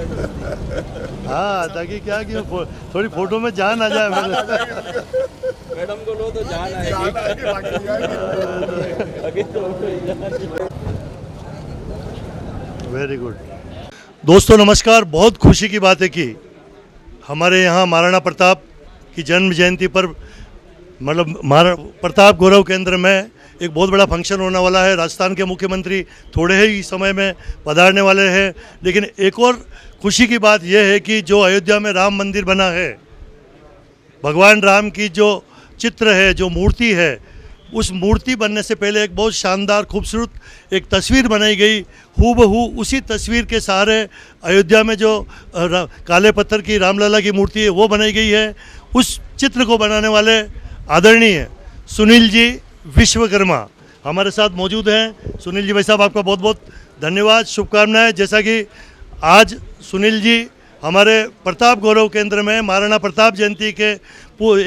हाँ, ताकि क्या कि थोड़ी फोटो में जान आ जाए मेरे। मैडम को लो तो जान वेरी गुड। दोस्तों नमस्कार। बहुत खुशी की बात है कि हमारे यहाँ महाराणा प्रताप की जन्म जयंती पर मतलब प्रताप गौरव केंद्र में एक बहुत बड़ा फंक्शन होने वाला है। राजस्थान के मुख्यमंत्री थोड़े ही समय में पधारने वाले हैं। लेकिन एक और खुशी की बात यह है कि जो अयोध्या में राम मंदिर बना है, भगवान राम की जो चित्र है, जो मूर्ति है, उस मूर्ति बनने से पहले एक बहुत शानदार खूबसूरत एक तस्वीर बनाई गई। हूबहू उसी तस्वीर के सहारे अयोध्या में जो काले पत्थर की रामलला की मूर्ति है वो बनाई गई है। उस चित्र को बनाने वाले आदरणीय सुनील जी विश्वकर्मा हमारे साथ मौजूद हैं। सुनील जी भाई साहब, आपका बहुत बहुत धन्यवाद, शुभकामनाएं। जैसा कि आज सुनील जी हमारे प्रताप गौरव केंद्र में महाराणा प्रताप जयंती के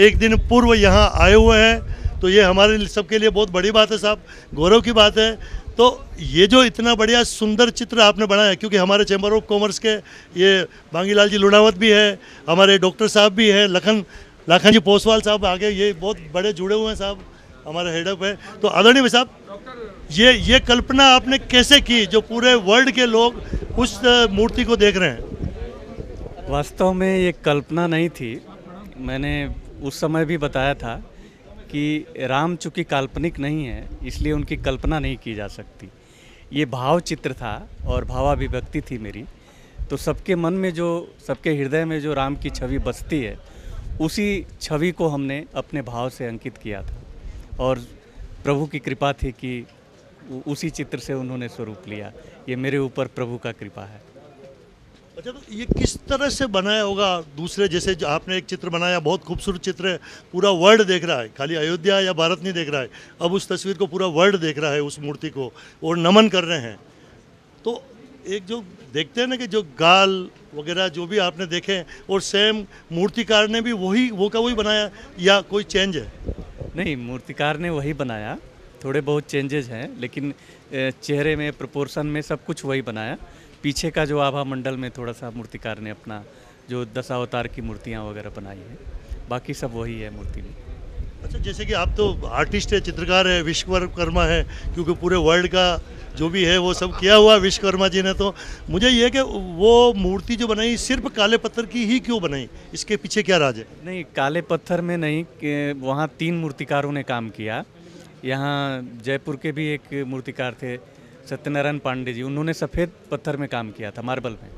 एक दिन पूर्व यहाँ आए हुए हैं, तो ये हमारे सबके लिए बहुत बड़ी बात है साहब, गौरव की बात है। तो ये जो इतना बढ़िया सुंदर चित्र आपने बनाया, क्योंकि हमारे चैम्बर ऑफ कॉमर्स के ये बांगीलाल जी लुणावत भी है, हमारे डॉक्टर साहब भी है, लाखन जी पोसवाल साहब आगे, ये बहुत बड़े जुड़े हुए हैं साहब, हमारे हेडअप है। तो आदरणीय भाई साहब, ये कल्पना आपने कैसे की जो पूरे वर्ल्ड के लोग उस मूर्ति को देख रहे हैं? वास्तव में ये कल्पना नहीं थी। मैंने उस समय भी बताया था कि राम चूँकि काल्पनिक नहीं है, इसलिए उनकी कल्पना नहीं की जा सकती। ये भाव चित्र था और भावाभिव्यक्ति थी मेरी। तो सबके मन में जो, सबके हृदय में जो राम की छवि बसती है, उसी छवि को हमने अपने भाव से अंकित किया था और प्रभु की कृपा थी कि उसी चित्र से उन्होंने स्वरूप लिया। ये मेरे ऊपर प्रभु का कृपा है। अच्छा, तो ये किस तरह से बनाया होगा? दूसरे जैसे जो आपने एक चित्र बनाया, बहुत खूबसूरत चित्र है, पूरा वर्ल्ड देख रहा है, खाली अयोध्या या भारत नहीं देख रहा है, अब उस तस्वीर को पूरा वर्ल्ड देख रहा है, उस मूर्ति को, और नमन कर रहे हैं। तो एक जो देखते हैं ना कि जो गाल वगैरह जो भी आपने देखे, और सेम मूर्तिकार ने भी वही बनाया या कोई चेंज है? नहीं, मूर्तिकार ने वही बनाया, थोड़े बहुत चेंजेस हैं, लेकिन चेहरे में, प्रोपोर्शन में सब कुछ वही बनाया। पीछे का जो आभा मंडल में थोड़ा सा मूर्तिकार ने अपना जो दशावतार की मूर्तियाँ वगैरह बनाई हैं, बाकी सब वही है मूर्ति में। अच्छा, जैसे कि आप तो आर्टिस्ट है, चित्रकार है, विश्वकर्मा है, क्योंकि पूरे वर्ल्ड का जो भी है वो सब किया हुआ विश्वकर्मा जी ने। तो मुझे ये कि वो मूर्ति जो बनाई सिर्फ काले पत्थर की ही क्यों बनाई, इसके पीछे क्या राज है? नहीं, काले पत्थर में नहीं, वहाँ 3 मूर्तिकारों ने काम किया। यहाँ जयपुर के भी एक मूर्तिकार थे, सत्यनारायण पांडे जी, उन्होंने सफ़ेद पत्थर में काम किया था, मार्बल में।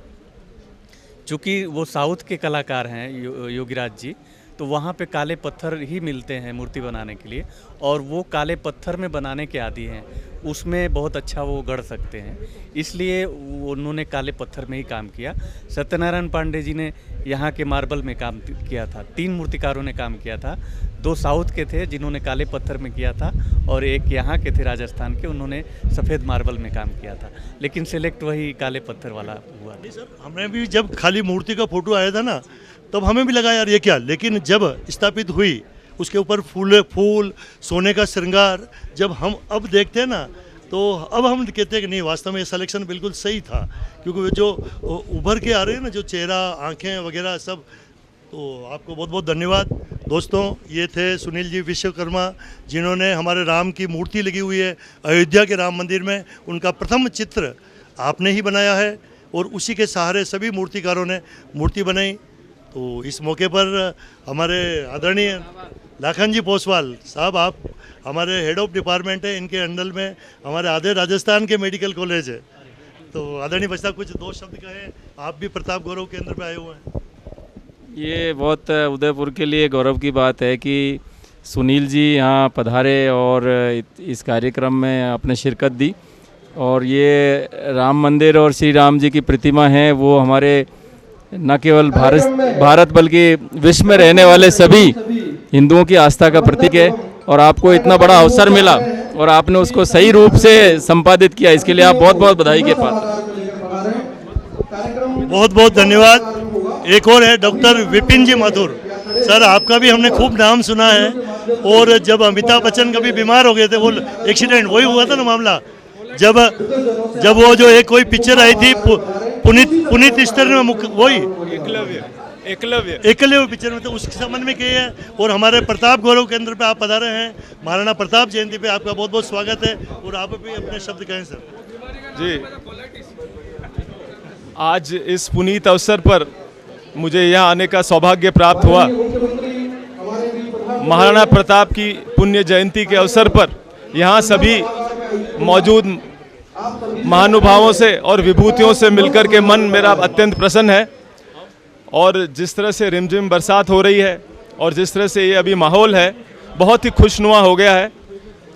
चूँकि वो साउथ के कलाकार हैं योगीराज जी, तो वहाँ पे काले पत्थर ही मिलते हैं मूर्ति बनाने के लिए, और वो काले पत्थर में बनाने के आदी हैं, उसमें बहुत अच्छा वो गढ़ सकते हैं, इसलिए उन्होंने काले पत्थर में ही काम किया। सत्यनारायण पांडे जी ने यहाँ के मार्बल में काम किया था। 3 मूर्तिकारों ने काम किया था, 2 साउथ के थे जिन्होंने काले पत्थर में किया था, और एक यहाँ के थे राजस्थान के, उन्होंने सफ़ेद मार्बल में काम किया था, लेकिन सिलेक्ट वही काले पत्थर वाला हुआ। नहीं सर, हमें भी जब खाली मूर्ति का फोटो आया था ना, तब हमें भी लगा यार ये क्या, लेकिन जब स्थापित हुई, उसके ऊपर फूल सोने का श्रृंगार, जब हम अब देखते हैं ना, तो अब हम कहते हैं कि नहीं, वास्तव में ये सिलेक्शन बिल्कुल सही था, क्योंकि जो उभर के आ रहे हैं ना, जो चेहरा, आंखें वगैरह सब। तो आपको बहुत बहुत धन्यवाद। दोस्तों, ये थे सुनील जी विश्वकर्मा, जिन्होंने हमारे राम की मूर्ति लगी हुई है अयोध्या के राम मंदिर में, उनका प्रथम चित्र आपने ही बनाया है, और उसी के सहारे सभी मूर्तिकारों ने मूर्ति बनाई। तो इस मौके पर हमारे आदरणीय लाखन जी पोसवाल साहब, आप हमारे हेड ऑफ डिपार्टमेंट है, इनके अंडर में हमारे आधे राजस्थान के मेडिकल कॉलेज है। तो आदरणीय भाई साहब, कुछ 2 शब्द कहें, आप भी प्रताप गौरव केंद्र पे आए हुए हैं। ये बहुत उदयपुर के लिए गौरव की बात है कि सुनील जी यहाँ पधारे और इस कार्यक्रम में आपने शिरकत दी, और ये राम मंदिर और श्री राम जी की प्रतिमा है, वो हमारे न केवल भारत बल्कि विश्व में रहने वाले सभी हिंदुओं की आस्था का प्रतीक है। और आपको इतना बड़ा अवसर मिला और आपने उसको सही रूप से संपादित किया, इसके लिए आप बहुत बहुत बधाई के पात्र। बहुत बहुत धन्यवाद। एक और है डॉक्टर विपिन जी माथुर सर, आपका भी हमने खूब नाम सुना है, और जब अमिताभ बच्चन कभी बीमार हो गए थे, वो एक्सीडेंट वही हुआ था ना मामला, जब वो जो एक कोई पिक्चर आई थी पुनीत स्तर में मुख्य वही एकलव्य एकलव्य पिक्चर में, तो उसके संबंध में किए हैं। और हमारे प्रताप गौरव केंद्र पे आप पधारे हैं, महाराणा प्रताप जयंती पे आपका बहुत बहुत स्वागत है। और आप भी अपने शब्द कहें सर। जी, आज इस पुनीत अवसर पर मुझे यहाँ आने का सौभाग्य प्राप्त हुआ। महाराणा प्रताप की पुण्य जयंती के अवसर पर यहाँ सभी मौजूद महानुभावों से और विभूतियों से मिलकर के मन मेरा अत्यंत प्रसन्न है। और जिस तरह से रिमझिम बरसात हो रही है और जिस तरह से ये अभी माहौल है, बहुत ही खुशनुमा हो गया है।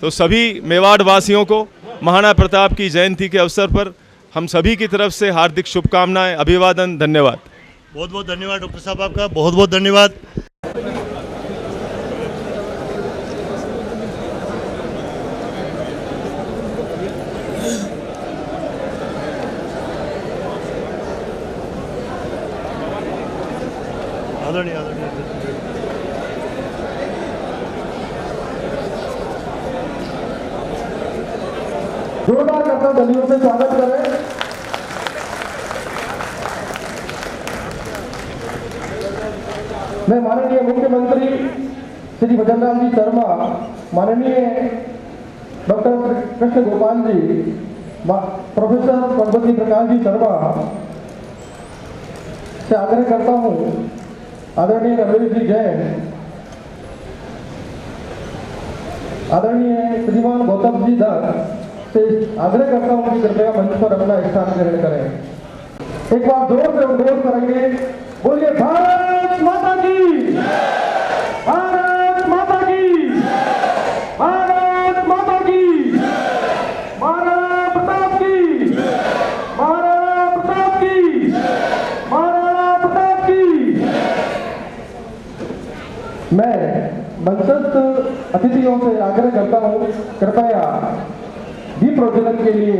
तो सभी मेवाड़ वासियों को महाराणा प्रताप की जयंती के अवसर पर हम सभी की तरफ से हार्दिक शुभकामनाएं, अभिवादन, धन्यवाद। बहुत बहुत धन्यवाद डॉक्टर साहब, आपका बहुत बहुत धन्यवाद। आदरणीय जोरदार करता दलियों से स्वागत करें। मैं माननीय मुख्यमंत्री श्री भजन राम जी शर्मा, माननीय डॉक्टर कृष्ण गोपाल जी, प्रोफेसर पद्मश्री प्रकाश जी शर्मा से आग्रह करता हूं, आदरणीय रमेश जी जैन, आदरणीय श्रीमान गौतम जी दत्त से आग्रह करता हूं कि कृपया मंच पर अपना स्थान ग्रहण करें। एक बार जोर से उद्घोष करेंगे, बोलिए भारत माता की, भारत माता की, भारत माता की, महाराणा प्रताप की, महाराणा प्रताप की, महाराणा प्रताप की। मैं मंचस्थ अतिथियों से आग्रह करता हूं, कृपया दीप प्रज्वलन के लिए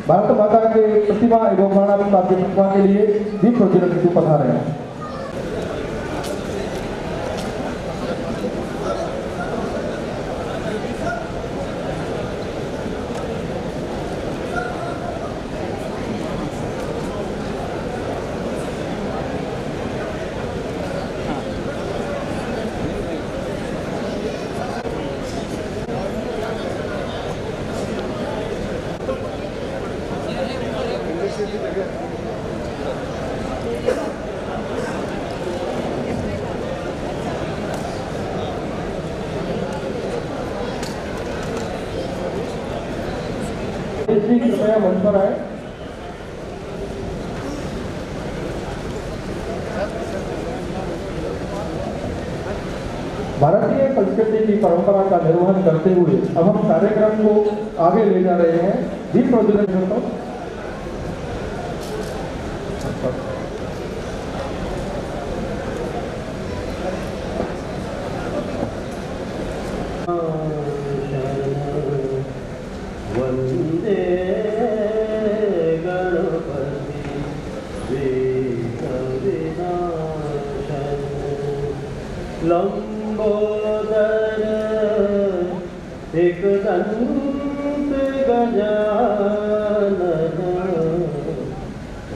भारत माता के प्रतिमा एवं महाराणा प्रताप की प्रतिमा के लिए दीप प्रज्वलन हेतु पधारे हैं। कृपया मंच पर आए। भारतीय संस्कृति की परंपरा का निर्वहन करते हुए अब हम कार्यक्रम को आगे ले जा रहे हैं। दीप प्रज्वलन करता हूं। लंबोदर एकदंत गजानन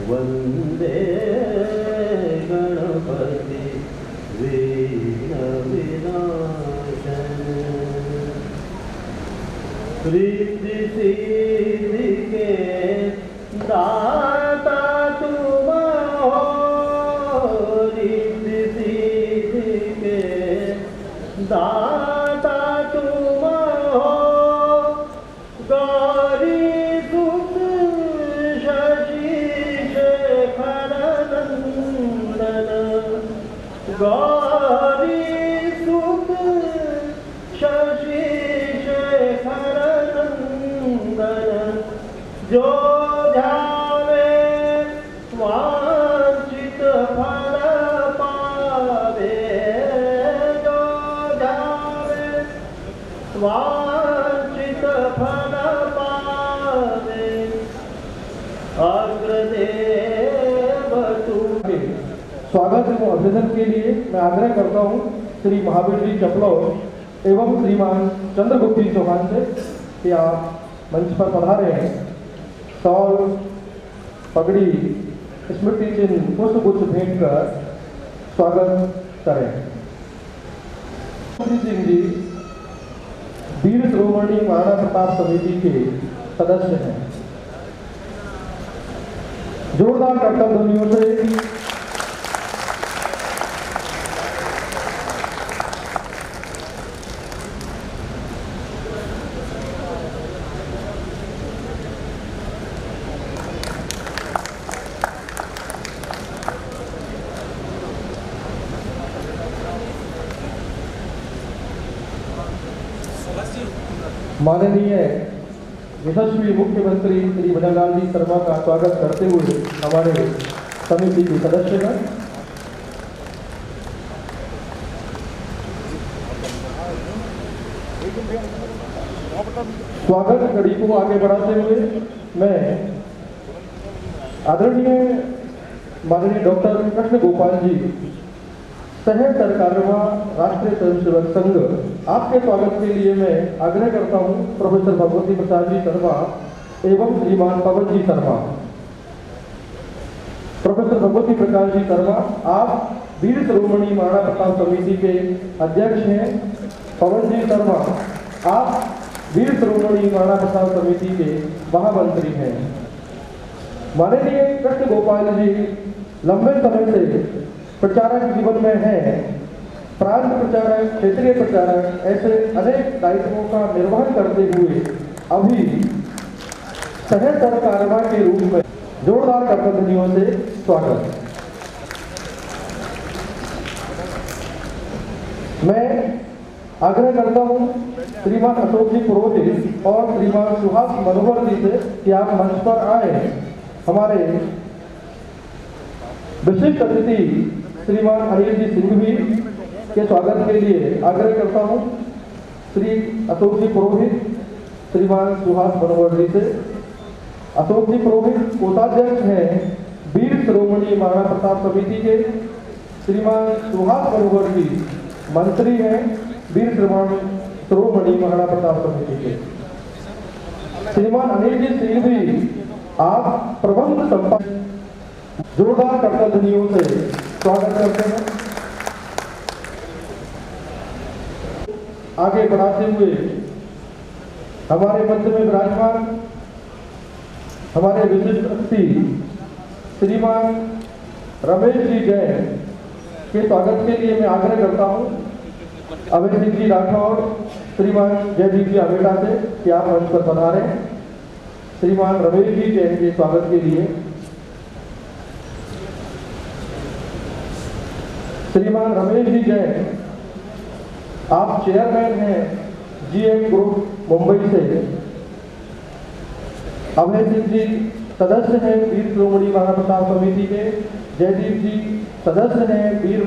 वंदे गणपति विघ्न विनाशन। रिद्धि सिद्धि के दाता तुम हो, रिद्धि सिद्धि के दाता तुम हो, गौरी सुत शशि शेखर नंदन, गौरी सुत शशि शेखर नंदन। जो ध्यावे वांछित फल पावे, जो ध्यावे वांछित फल पावे। अग्रदेव तू। स्वागत एवं अभिनंदन के लिए मैं आग्रह करता हूं श्री महावीर जी चपलो एवं श्रीमान चंद्रगुप्त जी चौहान से कि आप मंच पर पधारे हैं। शॉल, पगड़ी स्मृति चिन्ह पुष्पगुच्छ भेंट कर स्वागत करें। सिंह जी वीर शिरोमणि महाराणा प्रताप समिति के सदस्य हैं। जोरदार करतब ध्वनियों से माननीय यशस्वी मुख्यमंत्री श्री बनवारीलाल जी शर्मा का स्वागत करते हुए हमारे समिति के सदस्यगण, स्वागत कड़ी को आगे बढ़ाते हुए मैं आदरणीय माननीय डॉक्टर कृष्ण गोपाल जी, सह सरकारवा राष्ट्रीय स्वयंसेवक संघ, आपके स्वागत के लिए मैं आग्रह करता हूं प्रोफेसर भगवती प्रसाद जी शर्मा एवं श्रीमान पवन जी शर्मा। प्रोफेसर भगवती प्रकाश जी शर्मा, आप वीर शिरोमणि महाराणा प्रताप समिति के अध्यक्ष हैं। पवन जी शर्मा, आप वीर शिरोमणि महाराणा प्रताप समिति के महामंत्री हैं। माननीय कृष्ण गोपाल जी लंबे समय से प्रचारक जीवन में है, प्रांत प्रचारक, क्षेत्रीय प्रचारक, ऐसे अनेक दायित्वों का निर्वहन करते हुए अभी सह सरकारवा के रूप में जोरदार करतबध्वनियों से स्वागत। मैं आग्रह करता हूं श्रीमान अशोक जी पुरोहित और श्रीमान सुहास मनोहर जी से कि आप मंच पर आए। हमारे विशिष्ट अतिथि श्रीमान अनिल जी सिंघवी के स्वागत के लिए आग्रह करता हूं श्री अशोक जी पुरोहित, श्रीमान सुहास मनोहर जी से। अशोक जी पुरोहित कोषाध्यक्ष हैं वीर शिरोमणि महाराणा प्रताप समिति के। श्रीमान सुहास मनोहर जी मंत्री हैं वीर शिरोमणि महाराणा प्रताप समिति के। श्रीमान अनिल जी सिंघवी, आप प्रबंध संपादक, जोरदार करतबध्वनियों से स्वागत करते हैं। आगे बढ़ाते हुए हमारे मध्य में विराजमान हमारे विशिष्ट अतिथि श्रीमान रमेश जी जैन के स्वागत के लिए मैं आग्रह करता हूं अभय सिंह जी राठौर, श्रीमान जयदीप जी अमेटा से कि आप मंच पर पधारें। श्रीमान रमेश जी जैन के स्वागत के लिए श्रीमान रमेश जी जैन, आप चेयरमैन हैं जीएम ग्रुप मुंबई से। अभय सिंह जी सदस्य हैं वीर शिरोमणि महाराणा प्रताप समिति के। जयदीप जी सदस्य हैं वीर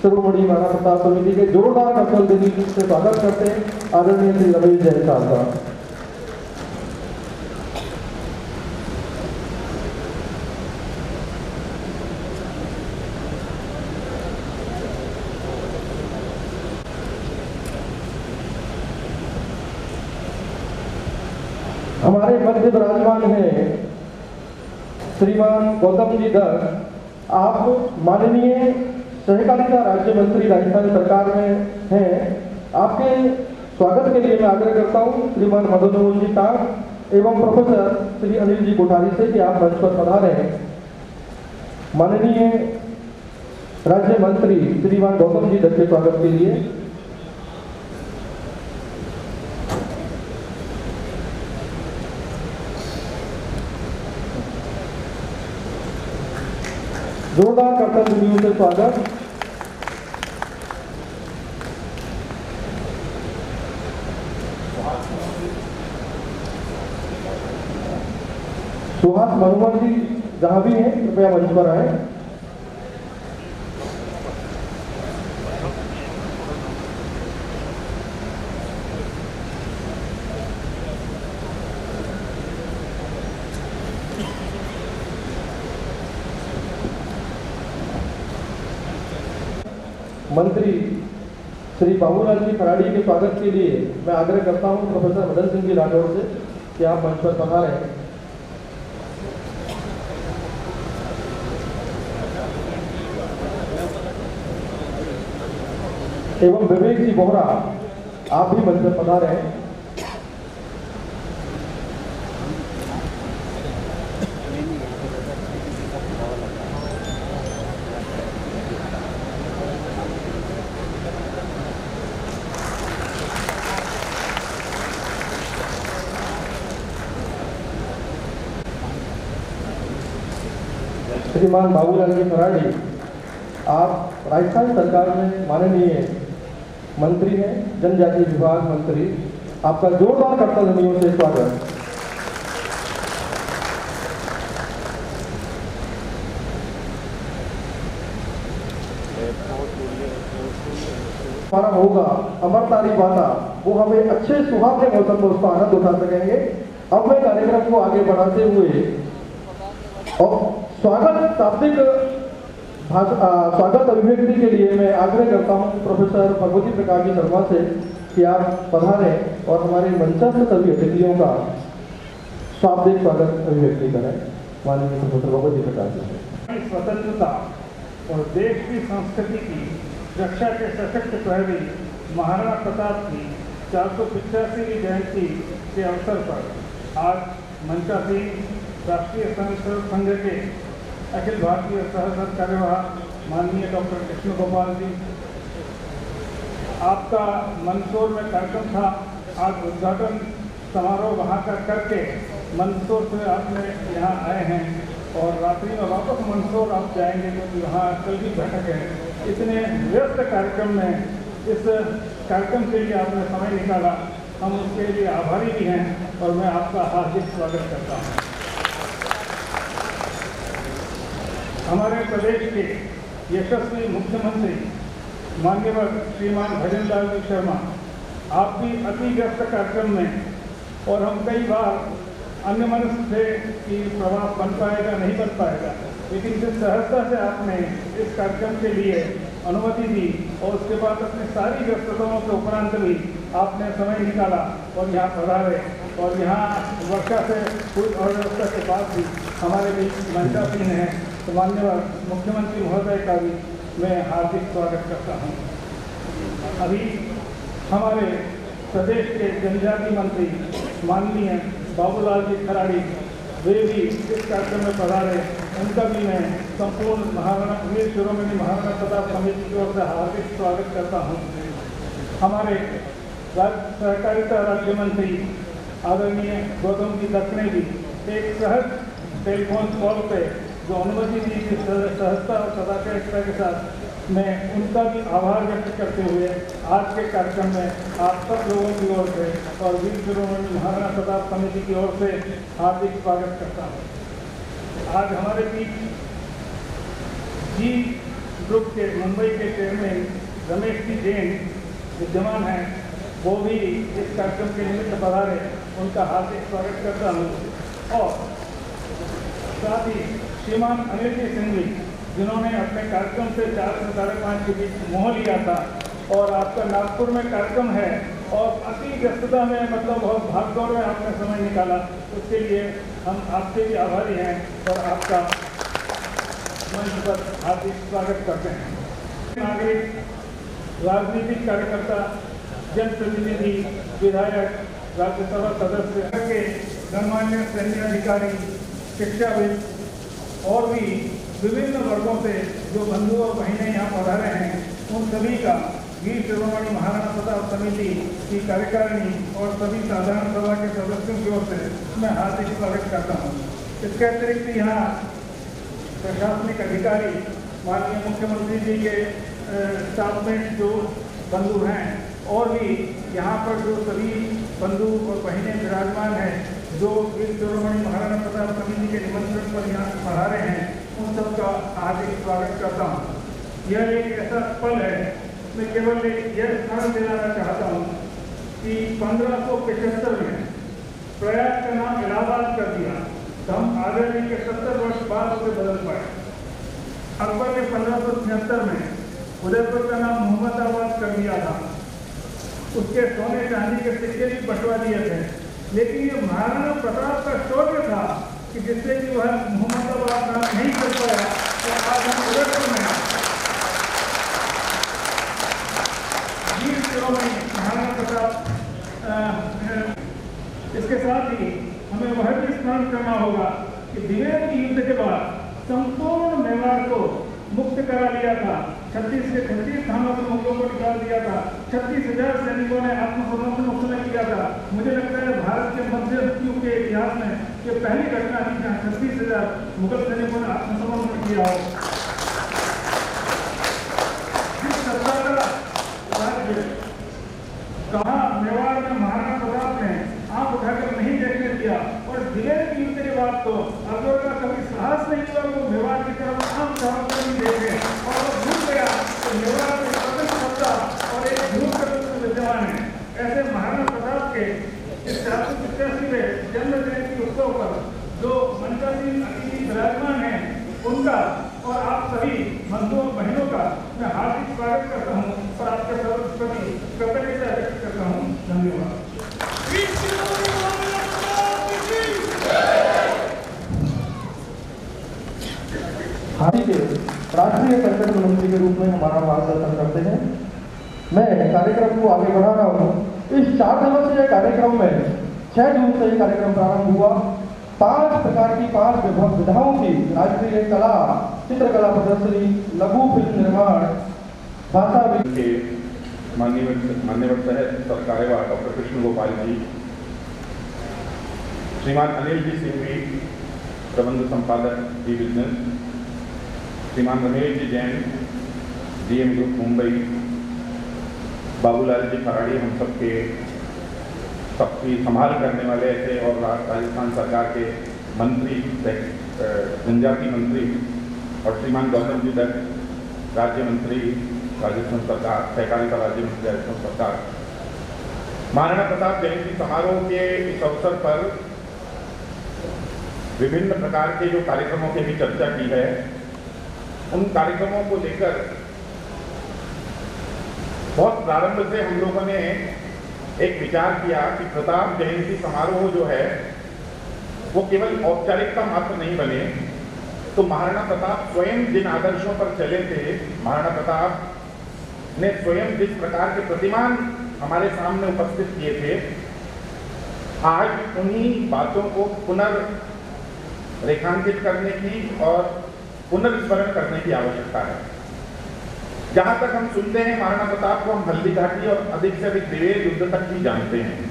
शिरोमणि महाराणा प्रताप समिति के। जोरदार करतबध्वनि से स्वागत करते हैं आदरणीय श्री रमेश जैन साहब का। हमारे मध्य विराजमान हैं श्रीमान गौतम जी दत्त, आप माननीय सहकारिता राज्य मंत्री राजस्थान सरकार में हैं। आपके स्वागत के लिए मैं आग्रह करता हूं श्रीमान मदन मोहन जी टाक एवं प्रोफेसर श्री अनिल जी कोठारी से कि आप मंच पर पधारें। माननीय राज्य मंत्री श्रीमान गौतम जी दत्त के स्वागत के लिए जोरदार करतबध्वनियों से स्वागत। सुहास मनोहर जी जहां भी हैं कृपया मंच पर आए। मंत्री श्री बाबूलाल जी खराड़ी के स्वागत के लिए मैं आग्रह करता हूं प्रोफेसर मदन सिंह जी राठौर से कि आप मंच पर पधारें। एवं विवेक जी बोहरा आप भी मंच पर पधारे हैं। श्रीमान बाबूलाल जी मराठी, आप राजस्थान सरकार में माननीय मंत्री हैं, जनजाति विभाग मंत्री, आपका जोरदार करतल ध्वनियों से स्वागत। हमारा होगा अमरतारी बाता, वो हमें अच्छे सुहावने मौसम में उसका आनंद उठा सकेंगे। अब मैं कार्यक्रम को आगे बढ़ाते हुए और स्वागत अभिव्यक्ति के लिए मैं आग्रह करता हूं प्रोफेसर भगवती प्रकाश जी शर्मा से कि आप पधारें और हमारे मंचस्थ सभी अतिथियों का शाब्दिक स्वागत अभिव्यक्ति करें। माननीय प्रोफेसर भगवती प्रकाश जी। स्वतंत्रता और देश की संस्कृति की रक्षा के सशक्त प्रहरी महाराणा प्रताप की 485वीं जयंती के अवसर पर आज मंचासीन राष्ट्रीय स्वयंसेवक संघ के अखिल भारतीय सह कार्यवाह माननीय डॉक्टर कृष्ण गोपाल जी, आपका मंदसौर में कार्यक्रम था। आज उद्घाटन समारोह वहाँ का करके मंदसौर से आपने यहाँ आए हैं और रात्रि में वापस मंदसौर आप जाएंगे क्योंकि वहाँ कल भी बैठक है। इतने व्यस्त कार्यक्रम में इस कार्यक्रम के लिए आपने समय निकाला, हम उसके लिए आभारी भी हैं और मैं आपका हार्दिक स्वागत करता हूँ। हमारे प्रदेश के यशस्वी मुख्यमंत्री माननीय श्रीमान भजन लाल जी शर्मा, आप भी अति व्यस्त कार्यक्रम में और हम कई बार अन्य मनुष्य थे कि प्रभाव बन पाएगा नहीं बन पाएगा, लेकिन जिस सहजता से आपने इस कार्यक्रम के लिए अनुमति दी और उसके बाद अपनी सारी व्यस्तताओं के उपरांत भी आपने समय निकाला और यहाँ पधारे और यहाँ वर्षा से कोई अव्यवस्था के बाद भी हमारे बीच मंचासीन हैं, तो माननीय मुख्यमंत्री महोदय का भी मैं हार्दिक स्वागत करता हूँ। अभी हमारे प्रदेश के जनजाति मंत्री माननीय बाबूलाल जी खराड़ी, वे भी इस कार्यक्रम में पधारे, उनका भी मैं संपूर्ण महाराणा वीर शिरोमणि महाराणा प्रताप समिति की ओर से हार्दिक स्वागत करता हूँ। हमारे सहकारिता राज्य मंत्री आदरणीय गौतम जी दत्त ने भी एक सहज टेलीफोन कॉल पे जो अनुमति दी थी सहजता और सदाचारिता के साथ, मैं उनका भी आभार व्यक्त करते हुए आज के कार्यक्रम में आप सब लोगों की ओर से और वीर शिरोमणि महाराणा प्रताप समिति की ओर से हार्दिक स्वागत करता हूँ। आज हमारे बीच जी ग्रुप के मुंबई के चेयरमैन रमेश जी जैन विद्यमान हैं, वो भी इस कार्यक्रम के निमित्त पधारे, उनका हार्दिक स्वागत करता हूँ। और साथ ही श्रीमान अनिल जी सिंह भी, जिन्होंने अपने कार्यक्रम से 4 से 5:30 के बीच मोह लिया था और आपका नागपुर में कार्यक्रम है और अति व्यस्तता में मतलब बहुत भागदौड़ में आपने समय निकाला, उसके लिए हम आपसे भी आभारी हैं और आपका मंच पर हार्दिक स्वागत करते हैं। नागरिक, राजनीतिक कार्यकर्ता, जनप्रतिनिधि, विधायक, राज्यसभा सदस्य के गणमान्य सैन्य अधिकारी, शिक्षाविद और भी विभिन्न वर्गों से जो बंधु और बहनें यहाँ पधारे हैं, उन सभी का वीर शिरोमणि महाराणा प्रताप समिति की कार्यकारिणी और सभी साधारण सभा के सदस्यों की ओर से मैं हार्दिक स्वागत करता हूँ। इसके अतिरिक्त यहाँ प्रशासनिक अधिकारी, माननीय मुख्यमंत्री जी के स्टाफ में जो बंधु हैं और भी यहाँ पर जो सभी बंधु और बहनें विराजमान हैं जो वीर शिरोमणि महाराणा प्रताप समिति के निमंत्रण पर यहाँ पधारे हैं, उन सबका हार्दिक स्वागत करता हूँ। यह एक ऐसा पल है, मैं केवल यह स्मरण दिलाना चाहता हूँ कि 1575 में प्रयाग का नाम इलाहाबाद कर दिया, तो हम आज़ादी के 70 वर्ष बाद उसे बदल पाए। अकबर ने 1576 में उदयपुर का नाम मोहम्मदाबाद कर दिया था, उसके सोने चांदी के सिक्के भी बंटवा दिए थे, लेकिन ये महाराणा प्रताप का शौर्य था कि जिससे कि वह मोहम्मदाबाद नाम नहीं कर पाया, तो आज हम उदयपुर में इसके साथ ही हमें वह भी स्मरण करना होगा कि दिवेर युद्ध के बाद संपूर्ण मेवाड़ को मुक्त करा लिया था। 36 के 36 थानों से मुगलों को निकाल दिया था। 36,000 सैनिकों ने आत्मसमर्पण उस समय किया था। मुझे लगता है भारत के मध्य युग के इतिहास में ये पहली घटना थी जहाँ 36,000 मुगल सैनिकों ने आत्मसमर्पण किया हो। जिस सत्ता का राज्य कहा मेवाड़ में महाराणा प्रताप ने आंख उठाकर नहीं देखने दिया, और दिलेर की युद्ध के बाद तो अकबर का कभी साहस नहीं हुआ वो मेवाड़ की तरफ आंख उठाकर नहीं देखे, और वो भूल गया कि मेवाड़ में स्वतंत्र सत्ता और एक झूठ का विद्यमान है। ऐसे महाराणा प्रताप के इस 485वें जन्म जयंती उत्सव पर जो मंचासीन अतिथि विराजमान है उनका और आप सभी बंधुओं बहनों का मैं हार्दिक स्वागत करता हूँ और आपके प्रति कृतज्ञता व्यक्त करता हूँ। धन्यवाद। हाल ही के राष्ट्रीय पर्यटन मंत्री के रूप में हमारा मार्गदर्शन करते हैं। मैं कार्यक्रम को आगे बढ़ा रहा हूँ। इस 4 दिवसीय कार्यक्रम में 6 जून से ये कार्यक्रम प्रारंभ हुआ। 5 प्रकार की 5 विधाओं की राष्ट्रीय कला, चित्रकला प्रदर्शनी, लघु फिल्म निर्माण, भाषा के मान्यवर सह कार्यवाह डॉक्टर कृष्ण गोपाल जी, श्रीमान अनिल जी सिंघवी, प्रबंध संपादक डी बिजनेस, श्रीमान Ramesh ji Jain, DM group Mumbai, Babulal ji Ferrari, हम सबके सबकी संभाल करने वाले ऐसे और राजस्थान सरकार के मंत्री, जनजाति मंत्री, और श्रीमान गौतम जी दत्त, राज्य मंत्री राजस्थान सरकार, सहकारिता राज्य मंत्री राजस्थान सरकार। महाराणा प्रताप जयंती समारोह के इस अवसर पर विभिन्न प्रकार के जो कार्यक्रमों की भी चर्चा की है, उन कार्यक्रमों को लेकर बहुत प्रारंभ से हम लोगों ने एक विचार किया कि प्रताप जयंती समारोह जो है वो केवल औपचारिकता मात्र नहीं बने, तो महाराणा प्रताप स्वयं जिन आदर्शों पर चले थे, महाराणा प्रताप ने स्वयं जिस प्रकार के प्रतिमान हमारे सामने उपस्थित किए थे, आज उन्हीं बातों को पुनर्रेखांकित करने की और पुनर्स्मरण करने की आवश्यकता है। जहां तक हम सुनते हैं महाराणा प्रताप को हम हल्दी घाटी और अधिक से अधिक दिवेर युद्ध तक भी जानते हैं,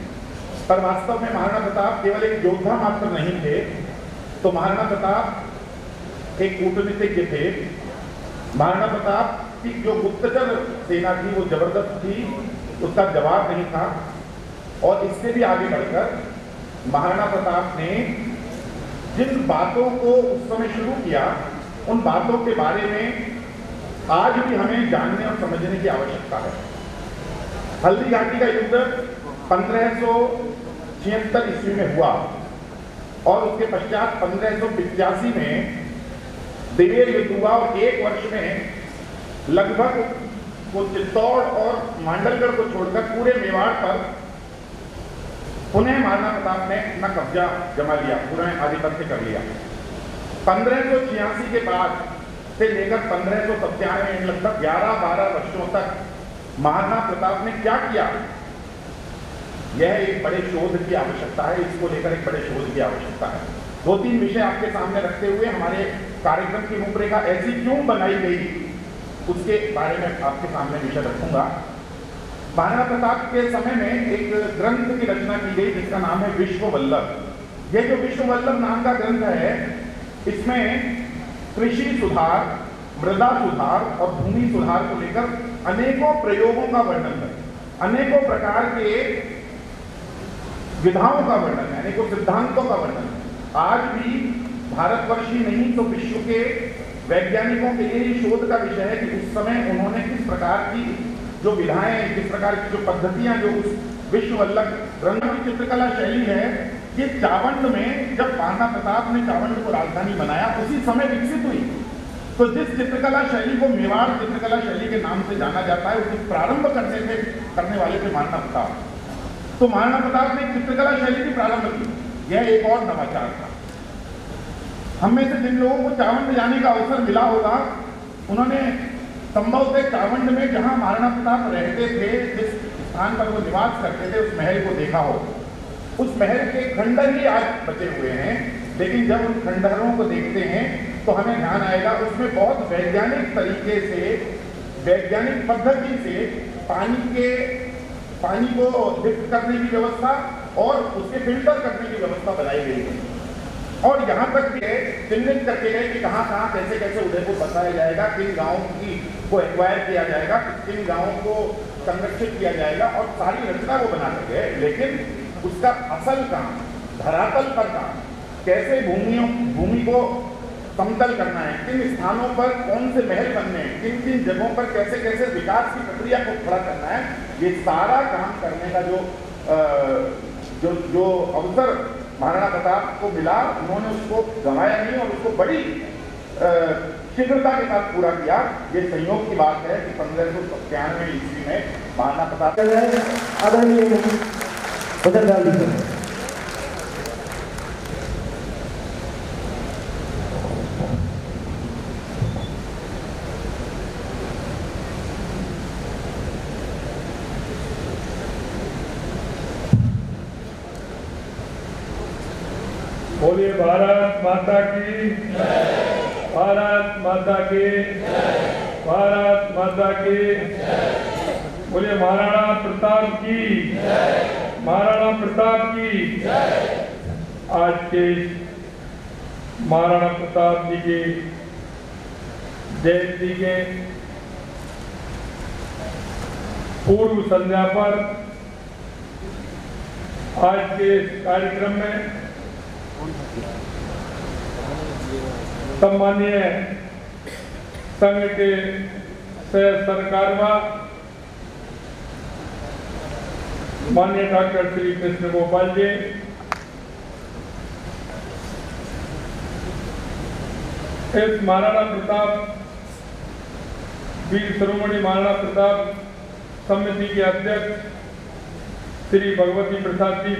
पर वास्तव में महाराणा प्रताप केवल एक योद्धा मात्र नहीं थे। तो महाराणा प्रताप एक कूटनीतिज्ञ थे। महाराणा प्रताप की जो गुप्तचर सेना थी वो जबरदस्त थी, उसका जवाब नहीं था। और इससे भी आगे बढ़कर महाराणा प्रताप ने जिन बातों को उस समय शुरू किया, उन बातों के बारे में आज भी हमें जानने और समझने की आवश्यकता है। हल्दी घाटी का युद्ध 1576 ईस्वी में हुआ और उसके पश्चात 1585 में दिवेर युद्ध हुआ, और 1 वर्ष में लगभग वो चित्तौड़ और मांडलगढ़ को छोड़कर पूरे मेवाड़ पर पुनः महाराणा प्रताप ने अपना कब्जा जमा लिया, पूरा आधिपत्य कर लिया। 1586 के बाद से लेकर 1597 में लगभग 11-12 वर्षों तक महाराणा प्रताप ने क्या किया, यह एक बड़े शोध की आवश्यकता है। इसको लेकर एक बड़े शोध की आवश्यकता है। 2-3 विषय आपके सामने रखते हुए हमारे कार्यक्रम की रूपरेखा ऐसी क्यों बनाई गई, उसके बारे में आपके सामने विषय रखूंगा। महाराणा प्रताप के समय में एक ग्रंथ की रचना की गई जिसका नाम है विश्ववल्लभ। यह जो विश्ववल्लभ नाम का ग्रंथ है, इसमें कृषि सुधार, मृदा सुधार और भूमि सुधार को लेकर अनेकों प्रयोगों का वर्णन है, अनेकों प्रकार के विधाओं का वर्णन है, अनेकों सिद्धांतों का वर्णन है। आज भी भारतवर्ष ही नहीं तो विश्व के वैज्ञानिकों के लिए शोध का विषय है कि उस समय उन्होंने किस प्रकार की जो विधाएं, किस प्रकार की जो पद्धतियां जो उस विश्ववल्लभ ग्रंथ की चित्रकला शैली है, ये चावंड में जब महाराणा प्रताप ने चावंड को राजधानी बनाया उसी समय विकसित हुई। तो जिस चित्रकला शैली को मेवाड़ चित्रकला शैली के नाम से जाना जाता है, उसको प्रारंभ करने वाले थे महाराणा प्रताप। तो महाराणा प्रताप ने चित्रकला शैली की प्रारंभ की, यह एक और नवाचार था। हम में से जिन लोगों को चावंड जाने का अवसर मिला होगा, उन्होंने संभव से चावंड में जहां महाराणा प्रताप रहते थे, जिस स्थान पर वो निवास करते थे उस महल को देखा हो। उस महल के खंडहर ही आज बचे हुए हैं, लेकिन जब उन खंडहरों को देखते हैं तो हमें ध्यान आएगा उसमें बहुत वैज्ञानिक तरीके से, वैज्ञानिक पद्धति से पानी को लिफ्ट करने की व्यवस्था और उसके फिल्टर करने की व्यवस्था बनाई गई है। और यहाँ तक भी चिन्हित करके गए कि कहाँ कहाँ कैसे कैसे उदयपुर बसाया जाएगा, किन गाँवों को एक्वायर किया जाएगा, किन गाँवों को संरक्षित किया जाएगा, और सारी रचना वो बना कर गए। लेकिन उसका असल काम, धरातल पर काम, कैसे भूमि को समतल करना है, किन स्थानों पर कौन से महल बनने हैं, किन किन जगहों पर कैसे कैसे विकास की प्रक्रिया को खड़ा करना है, ये सारा काम करने का जो अवसर महाराणा प्रताप को मिला, उन्होंने उसको गंवाया नहीं और उसको बड़ी शीघ्रता के साथ पूरा किया। ये संयोग की बात है कि 1591 ईस्वी में महाराणा प्रताप आदरणीय बजट डाल दीजिए। बोलिए भारत माता की, भारत माता की, भारत माता की। बोलिए महाराणा प्रताप की, महाराणा प्रताप की। आज के महाराणा प्रताप जी की जयंती के पूर्व संध्या पर आज के कार्यक्रम में सम्मानीय संघ के सह सरकारवा माननीय डॉक्टर श्री कृष्ण गोपाल जी, इस महाराणा प्रताप वीर शिरोमणि महाराणा प्रताप समिति के अध्यक्ष श्री भगवती प्रसाद जी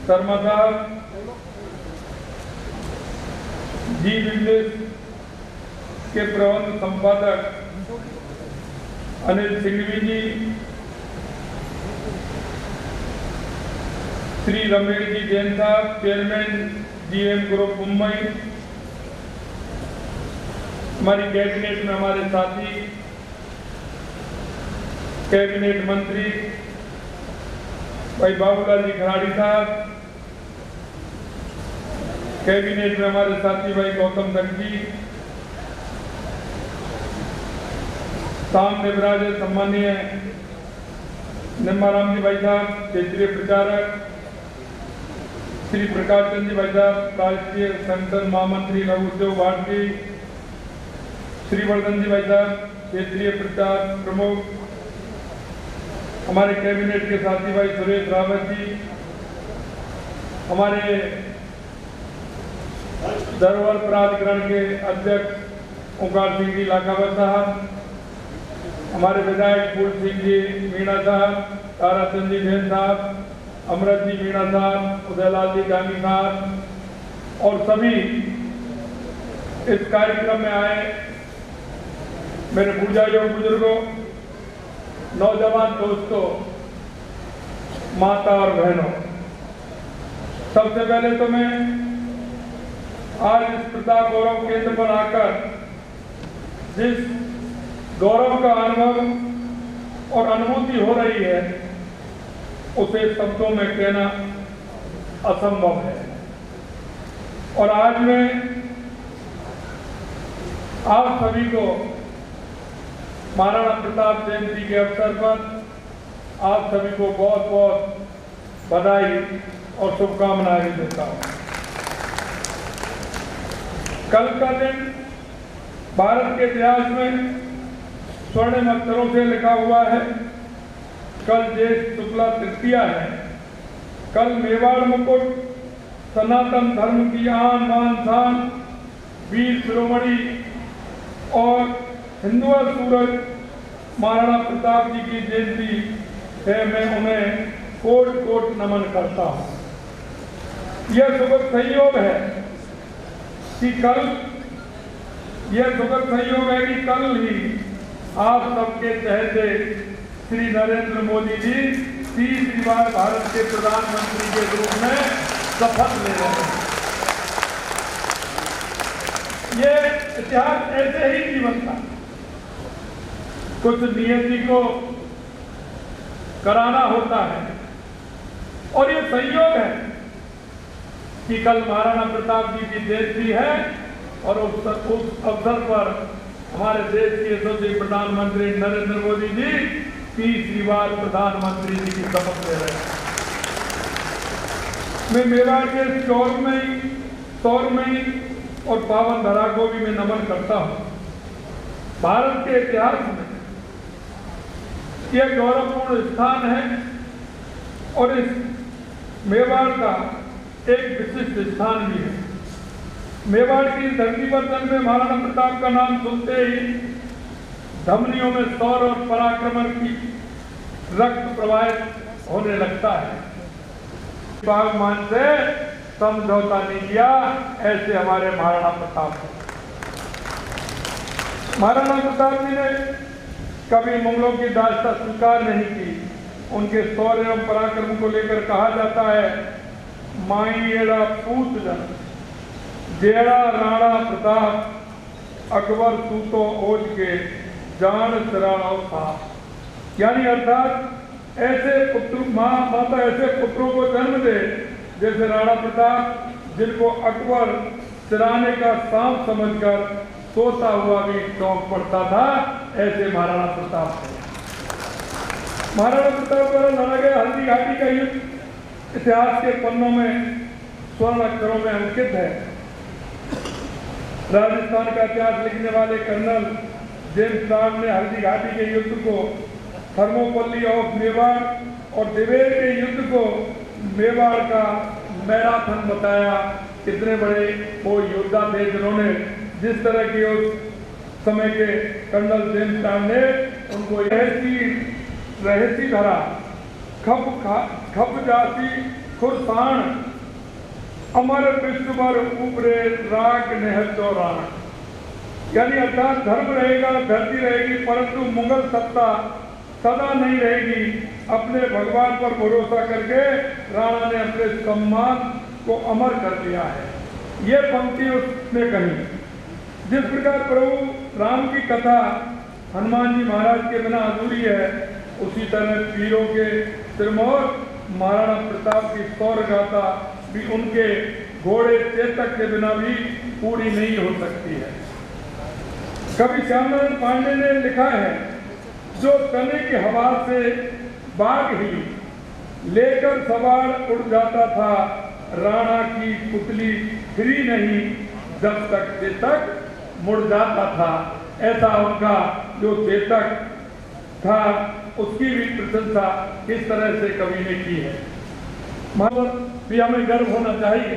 शर्मा साहब, जी बिजनेस के प्रबंध संपादक अनिल सिंघवी जी, श्री रमेश जी जैन साहब चेयरमैन जीएम ग्रुप मुंबई, हमारी कैबिनेट में हमारे साथी कैबिनेट मंत्री भाई बाबूलाल जी खराड़ी साहब, कैबिनेट में हमारे साथी भाई गौतम दत्त जी, सामने विराजे सम्मानीय निम्बाराम जी भाई साहब, क्षेत्रीय प्रचारक श्री प्रकाश चंद जी भाई साहब, राष्ट्रीय संगठन महामंत्री लघु उद्योग भारती, श्रीवर्धन जी भाई साहब, क्षेत्रीय प्रचार प्रमुख, हमारे कैबिनेट के साथी भाई सुरेश रावत जी, हमारे धरोहर प्राधिकरण के अध्यक्ष ओंकार सिंह जी लाखावत साहब, हमारे विधायक फूल सिंह जी मीणा साहब, ताराचंद जी जैन साहब, अमृत जी मीणा साहब, उदयलाल जी गांधी साहब और सभी इस कार्यक्रम में आए मेरे पूजारियों, बुजुर्गों, नौजवान दोस्तों, माता और बहनों, सबसे पहले तो मैं आज इस प्रताप गौरव केंद्र पर आकर जिस गौरव का अनुभव और अनुभूति हो रही है उसे शब्दों में कहना असंभव है। और आज मैं आप सभी को महाराणा प्रताप जयंती के अवसर पर आप सभी को बहुत बहुत बधाई और शुभकामनाएं देता हूँ। कल का दिन भारत के इतिहास में स्वर्णिम अक्षरों से लिखा हुआ है। कल ज्येष्ठ शुक्ला तृतीया है। कल मेवाड़ मुकुट, सनातन धर्म की आन बान शान, वीर शिरोमणि और हिंदुआ सूरज महाराणा प्रताप जी की जयंती है। मैं उन्हें कोट कोट नमन करता हूँ। यह सुखद संयोग है कि कल यह सुखद संयोग है कि कल ही आप सबके चहेते श्री नरेंद्र मोदी जी तीसरी बार भारत के प्रधानमंत्री के रूप में शपथ ले रहे हैं। ये इतिहास ऐसे ही जीवन था। कुछ नियति को कराना होता है और ये संयोग है कि कल महाराणा प्रताप जी की जयंती है और उस अवसर पर हमारे देश के यशस्वी प्रधानमंत्री नरेंद्र मोदी जी तीसरी बार प्रधानमंत्री जी की शपथ ले रहे हैं। मैं मेवाड़ के सौरमयी और पावन धरा को भी मैं नमन करता हूं। भारत के इतिहास में यह गौरवपूर्ण स्थान है और इस मेवाड़ का एक विशिष्ट स्थान भी है। मेवाड़ की धरती पर जन्मे महाराणा प्रताप का नाम सुनते ही धमनियों में शौर्य और पराक्रमण की रक्त प्रवाहित होने लगता है। बागमान से समझौता नहीं किया, ऐसे हमारे महाराणा प्रताप। महाराणा प्रताप जी ने कभी मुगलों की दास्ता स्वीकार नहीं की। उनके शौर्य एवं पराक्रम को लेकर कहा जाता है, माई एड़ा पूत जन जेड़ा राणा प्रताप अकबर सूतो ओज के जान सराणाव था। यानी अर्थात ऐसे पुत्र माता ऐसे पुत्रों को जन्म दे जैसे राणा प्रताप, जिनको अकबर सिराने का सांप समझकर सोता हुआ भी चौंक पड़ता था, ऐसे महाराणा प्रताप थे। महाराणा प्रताप द्वारा लड़ा गया हल्दी घाटी का युद्ध इतिहास के पन्नों में स्वर्ण अक्षरों में अंकित है। राजस्थान का इतिहास लिखने वाले कर्नल जेम्स लॉर्ड ने हल्दी घाटी के युद्ध को थर्मोपल्ली ऑफ मेवाड़ और दिवेर के युद्ध को मेवाड़ का मैराथन बताया। कितने बड़े वो योद्धा थे जिन्होंने जिस तरह की उस समय के कर्नल जेम्स लॉर्ड ने उनको रहसी धरा खप जाती खुरसान अमर विश्व भर उबरे राग नेहत दौरान। यानी अर्थात धर्म रहेगा, धरती रहेगी, परंतु मुगल सत्ता सदा नहीं रहेगी। अपने भगवान पर भरोसा करके राणा ने अपने सम्मान को अमर कर दिया है। ये पंक्ति उसने कही। जिस प्रकार प्रभु राम की कथा हनुमान जी महाराज के बिना अधूरी है, उसी तरह पीरों के सिरमौर महाराणा प्रताप की शौर्य गाथा भी उनके घोड़े चेतक के बिना भी पूरी नहीं हो सकती है। कवि श्यामनारायण पांडे ने लिखा है, जो तने की हवा से बाघ ही लेकर सवार उड़ जाता था, राणा की पुतली फिरी नहीं जब तक चेतक मुड़ जाता था। ऐसा उनका जो चेतक था उसकी भी प्रशंसा किस तरह से कवि ने की है। भी हमें गर्व होना चाहिए।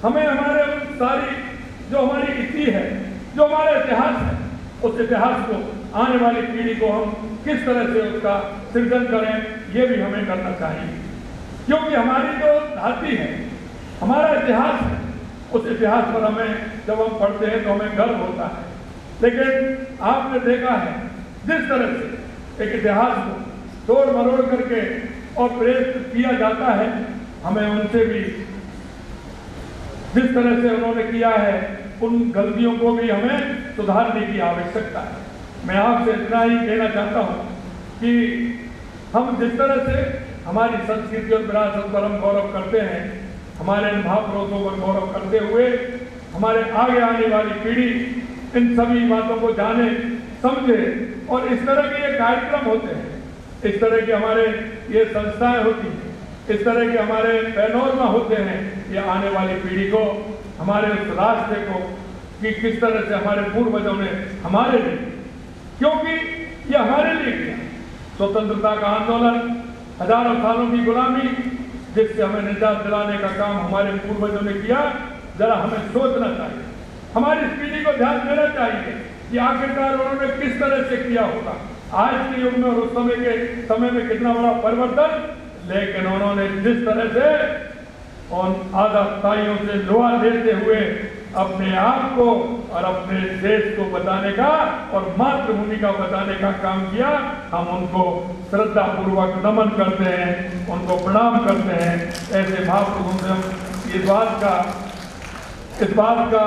हमें हमारे सारी जो हमारी इति है, जो हमारा इतिहास है, उस इतिहास को आने वाली पीढ़ी को हम किस तरह से उसका सृजन करें, ये भी हमें करना चाहिए। क्योंकि हमारी जो धरती है, हमारा इतिहास है, उस इतिहास पर हमें जब हम पढ़ते हैं तो हमें गर्व होता है। लेकिन आपने देखा है जिस तरह से एक इतिहास को तोड़ मरोड़ करके और प्रेरित किया जाता है, हमें उनसे भी जिस तरह से उन्होंने किया है उन गलतियों को भी हमें सुधारने की आवश्यकता है। मैं आपसे इतना ही कहना चाहता हूँ कि हम जिस तरह से हमारी संस्कृति और विरासत पर हम गौरव करते हैं, हमारे इन महापुरुषों पर गौरव करते हुए हमारे आगे आने वाली पीढ़ी इन सभी बातों को जाने समझे। और इस तरह के ये कार्यक्रम होते हैं, इस तरह के हमारे ये संस्थाएं होती हैं, इस तरह के हमारे पैनोरमा होते हैं, ये आने वाली पीढ़ी को हमारे उस रास्ते को कि किस तरह से हमारे पूर्वजों ने हमारे लिए, क्योंकि ये हमारे लिए किया स्वतंत्रता का आंदोलन, हजारों सालों की गुलामी जिससे हमें निजात दिलाने का काम हमारे पूर्वजों ने किया। जरा हमें सोचना चाहिए, हमारी इस पीढ़ी को ध्यान देना चाहिए कि आखिरकार उन्होंने किस तरह से किया होगा। आज के युग में और उस समय में कितना बड़ा परिवर्तन, लेकिन उन्होंने जिस तरह से उन आजादाइयों से लोहा लेते हुए अपने आप को और अपने देश को बचाने का और मातृभूमि का बचाने का काम किया। हम उनको श्रद्धा पूर्वक नमन करते हैं, उनको प्रणाम करते हैं। ऐसे महापुरुषों से हम इस बात का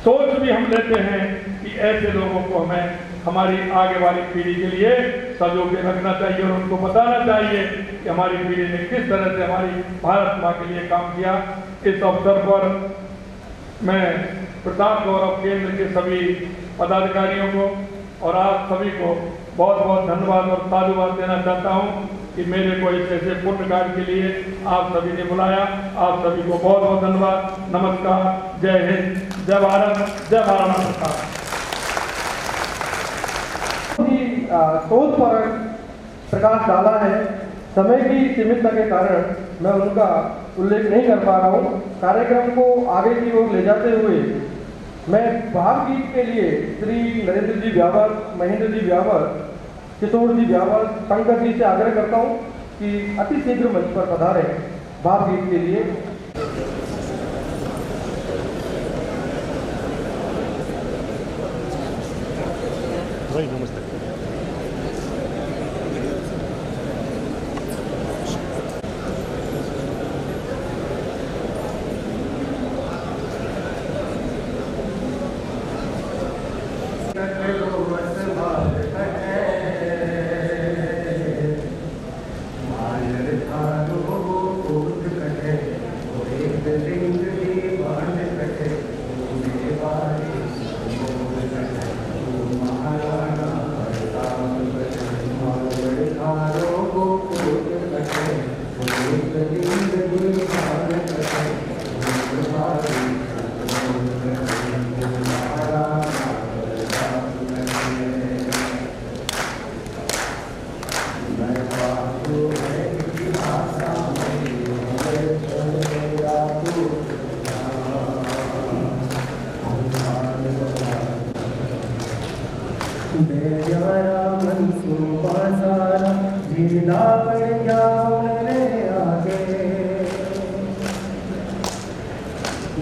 सोच भी हम लेते हैं कि ऐसे लोगों को हमें हमारी आगे वाली पीढ़ी के लिए संजो के रखना चाहिए और उनको बताना चाहिए कि हमारी पीढ़ी ने किस तरह से हमारी भारत माँ के लिए काम किया। इस अवसर पर मैं प्रताप गौरव केंद्र के सभी पदाधिकारियों को और आप सभी को बहुत बहुत धन्यवाद और साधुवाद देना चाहता हूँ कि मेरे को इस ऐसे पुण्य कार्य के लिए आप सभी ने बुलाया। आप सभी को बहुत बहुत धन्यवाद। नमस्कार, जय हिंद, जय भारत, जय भारत माता। सोच पर प्रकाश डाला है। समय की सीमितता के कारण मैं उनका उल्लेख नहीं कर पा रहा हूँ। कार्यक्रम को आगे की ओर ले जाते हुए मैं भावगीत के लिए श्री नरेंद्र जी व्यावर, महेंद्र जी व्यावर, किशोर जी व्यावर, शंकर जी से आग्रह करता हूँ कि अति शीघ्र मंच पर पधारे भावगीत के लिए। नमस्ते।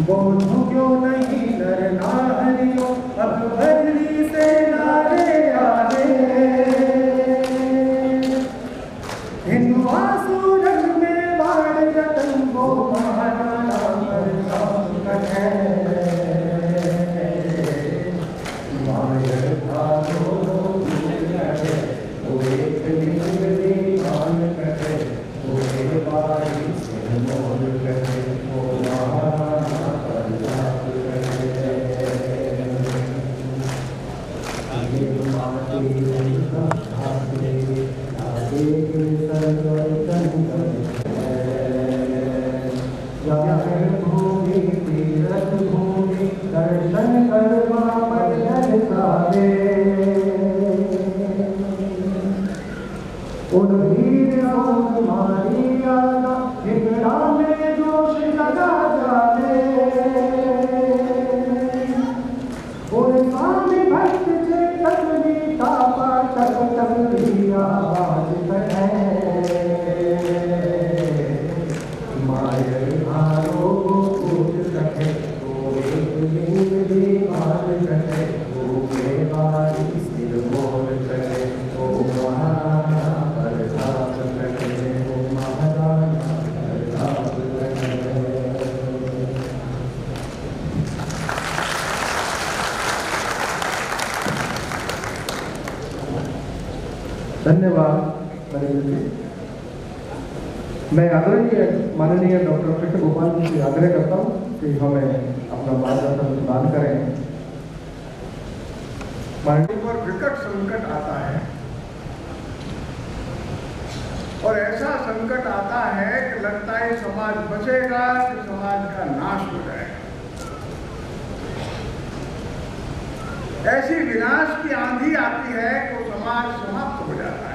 बोधू क्यों नहीं नर नारियों अब बदली से नारे आगे। हिंदू आसुरन में बाण रतन वो महाराणा प्रताप है। मायर भालो वो एक लिंग दीवान कहे वो बारी से मोर कहे वो महाराणा प्रताप कहे। आगे उनका आगे आगे के सर्वतन भूमि तीरथ भूमि दर्शन करवा मर्दन सारे। उन वीर मारी आगा हिंगड़ा में जोश लगा जाने। उन स्वामी भक्त चेतन मीठा पाठक तबली आवाज कहे। मायर हारो कूट सके वो एक लिंग दीवान कहे वो बेवारी सिर मोर कहे वो महाराणा प्रताप कहे वो महाराणा प्रताप कहे। धन्यवाद नरेंद्र जी। मैं आदरणीय माननीय डॉक्टर कृष्ण गोपाल जी से आग्रह करता हूँ कि हमें अपना मार्गदर्शन प्रदान करें। माननीय पर विकट संकट आता है और ऐसा संकट आता है कि लगता है समाज बचेगा कि समाज का नाश हो जाएगा। ऐसी विनाश की आंधी आती है तो समाज समाप्त हो जाता है।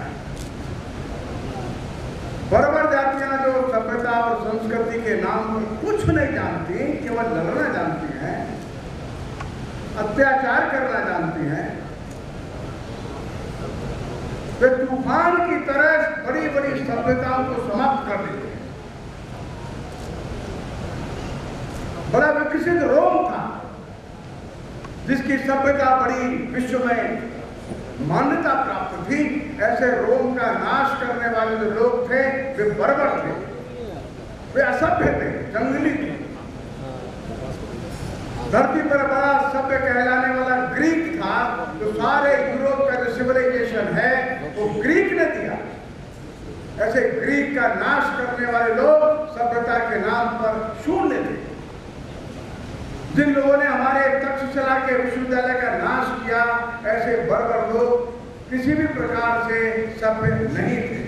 बर्बर जातियां जो सभ्यता और संस्कृति के नाम पर कुछ नहीं जानती, केवल लड़ना जानती हैं, अत्याचार करना जानती हैं, वे तूफान की तरह बड़ी बड़ी सभ्यताओं को समाप्त कर देते हैं। बड़ा विकसित रोम था, जिसकी सभ्यता बड़ी विश्व में मान्यता प्राप्त थी। ऐसे रोम का नाश करने वाले जो लोग थे वे बर्बर थे, वे असभ्य थे, जंगली थे। धरती पर बड़ा सभ्य कहलाने वाला ग्रीक था, जो सारे यूरोप का जो सिविलाइजेशन है वो ग्रीक ने दिया। ऐसे ग्रीक का नाश करने वाले लोग सभ्यता के नाम पर शून्य थे। जिन लोगों ने हमारे तक्षशिला के विश्वविद्यालय का नाश किया, ऐसे बर्बर लोग किसी भी प्रकार से सभ्य नहीं थे।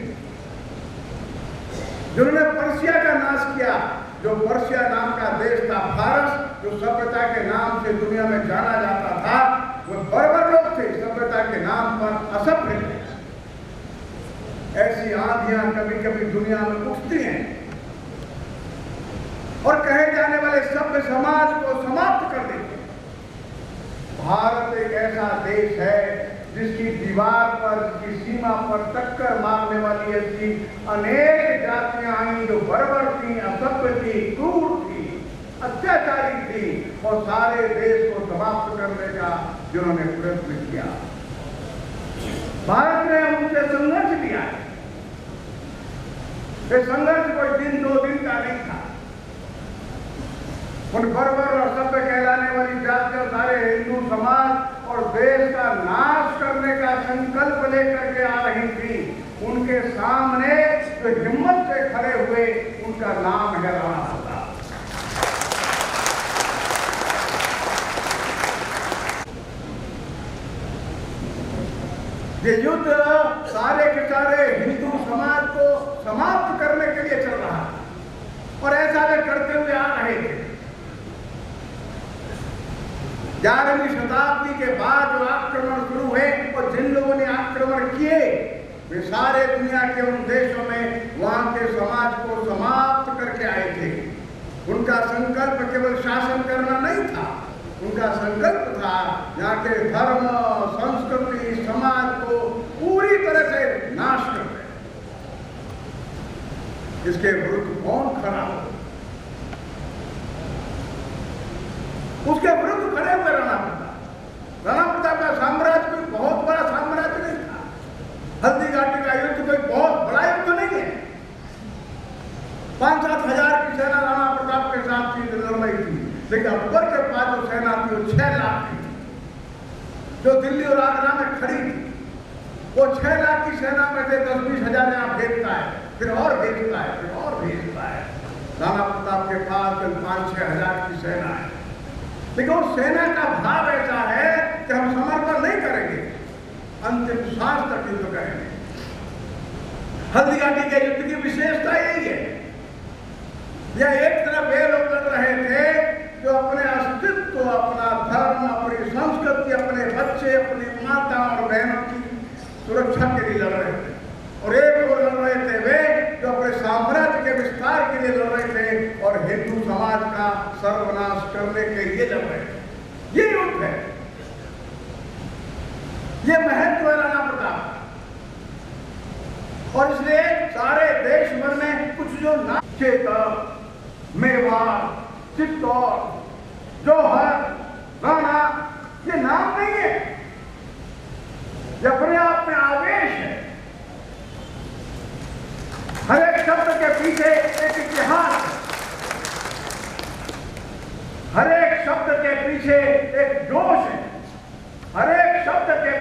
जिन्होंने पर्शिया का नाश किया, जो पर्शिया नाम का देश था, फारस, जो सभ्यता के नाम से दुनिया में जाना जाता था, वो बर्बर लोग थे, सभ्यता के नाम पर असभ्य थे। ऐसी आंधियां कभी कभी दुनिया में उठती हैं और कहे जाने वाले सभ्य समाज को समाप्त कर देते हैं। भारत एक ऐसा देश है जिसकी दीवार पर, जिसकी सीमा पर टक्कर मारने वाली ऐसी अनेक जातियां आई जो बर्बर थी, असभ्य थी, क्रूर थी, अत्याचारी थी, और सारे देश को समाप्त करने का जिन्होंने प्रयत्न किया। भारत ने उनसे संघर्ष किया है। ये संघर्ष कोई दिन दो दिन का नहीं था। उन बर्बर और सभ्य कहलाने वाली जातियां सारे हिंदू समाज और देश का नाश करने का संकल्प लेकर के आ रही थी। उनके सामने जो हिम्मत से खड़े हुए, उनका नाम है राणा प्रताप। ये युद्ध सारे के सारे हिंदू समाज को समाप्त करने के लिए चल रहा है, और ऐसा वे करते हुए आ रहे थे। 11वीं शताब्दी के बाद जो आक्रमण शुरू हुए, और जिन लोगों ने आक्रमण किए, वे सारे दुनिया के उन देशों में वहां के समाज को समाप्त करके आए थे। उनका संकल्प केवल शासन करना नहीं था, उनका संकल्प था यहाँ के धर्म, संस्कृति, समाज को पूरी तरह से नाश कर दे। इसके विरुद्ध कौन खड़ा हो? उसके विरुद्ध खड़े हुए राणा प्रताप। राणा प्रताप का साम्राज्य कोई बहुत बड़ा साम्राज्य नहीं था। हल्दी घाटी का युद्ध कोई बहुत बड़ा युद्ध नहीं है। 5-7 हजार की सेना राणा प्रताप के साथ थी, लड़ रही थी, लेकिन अकबर के पास जो सेना थी वो 6 लाख की, जो दिल्ली और आगरा में खड़ी थी। वो 6 लाख की सेना में से 10-20 हजार यहाँ भेजता है, फिर और भेजता है, फिर और भेजता है। राणा प्रताप के पास 5-6 हजार की सेना है, लेकिन उस सेना का भाव ऐसा है कि हम समर्पण नहीं करेंगे, अंतिम सांस तक युद्ध करेंगे। हल्दी घाटी के युद्ध की विशेषता यही है। यह एक तरफ वे लोग लड़ रहे थे जो अपने अस्तित्व, अपना धर्म, अपनी संस्कृति, अपने बच्चे, अपनी माता और बहनों की सुरक्षा के लिए लड़ रहे थे, और एक और लड़ रहे थे वे जो अपने साम्राज्य के विस्तार के लिए लड़ रहे थे और हिंदू समाज का सर्वनाश करने के लिए लड़ रहे थे। ये युद्ध है, ये महत्व है राणा प्रताप। और इसलिए सारे देश भर में कुछ जो चेतक, मेवाड़, चित्तौड़, जौहर, राणा, ये नाम नहीं है, ये अपने आप में आवेश है। हर एक शब्द के पीछे एक इतिहास है, हर एक शब्द के पीछे एक जोश है, हर एक शब्द के,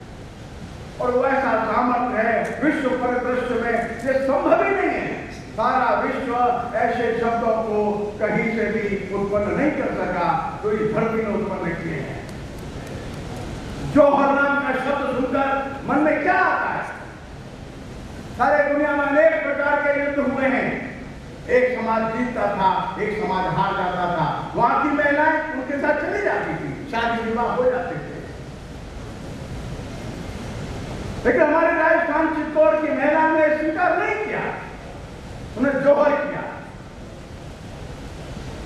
और वैसा सामर्थ्य है विश्व परिदृश्य में ये संभव ही नहीं है। सारा विश्व ऐसे शब्दों को कहीं से भी उत्पन्न नहीं कर सका जो इस धरती ने उत्पन्न किए हैं। जौहर नाम का शब्द सुनकर मन में क्या आता है? सारे दुनिया में अनेक प्रकार के युद्ध हुए हैं। एक समाज जीतता था, एक समाज हार जाता था। वहां की महिलाएं उनके साथ चली जाती थी, शादी विवाह हो जाते थे। लेकिन हमारे राजस्थान चित्तौड़ की महिला ने स्वीकार नहीं किया, उन्हें जौहर किया,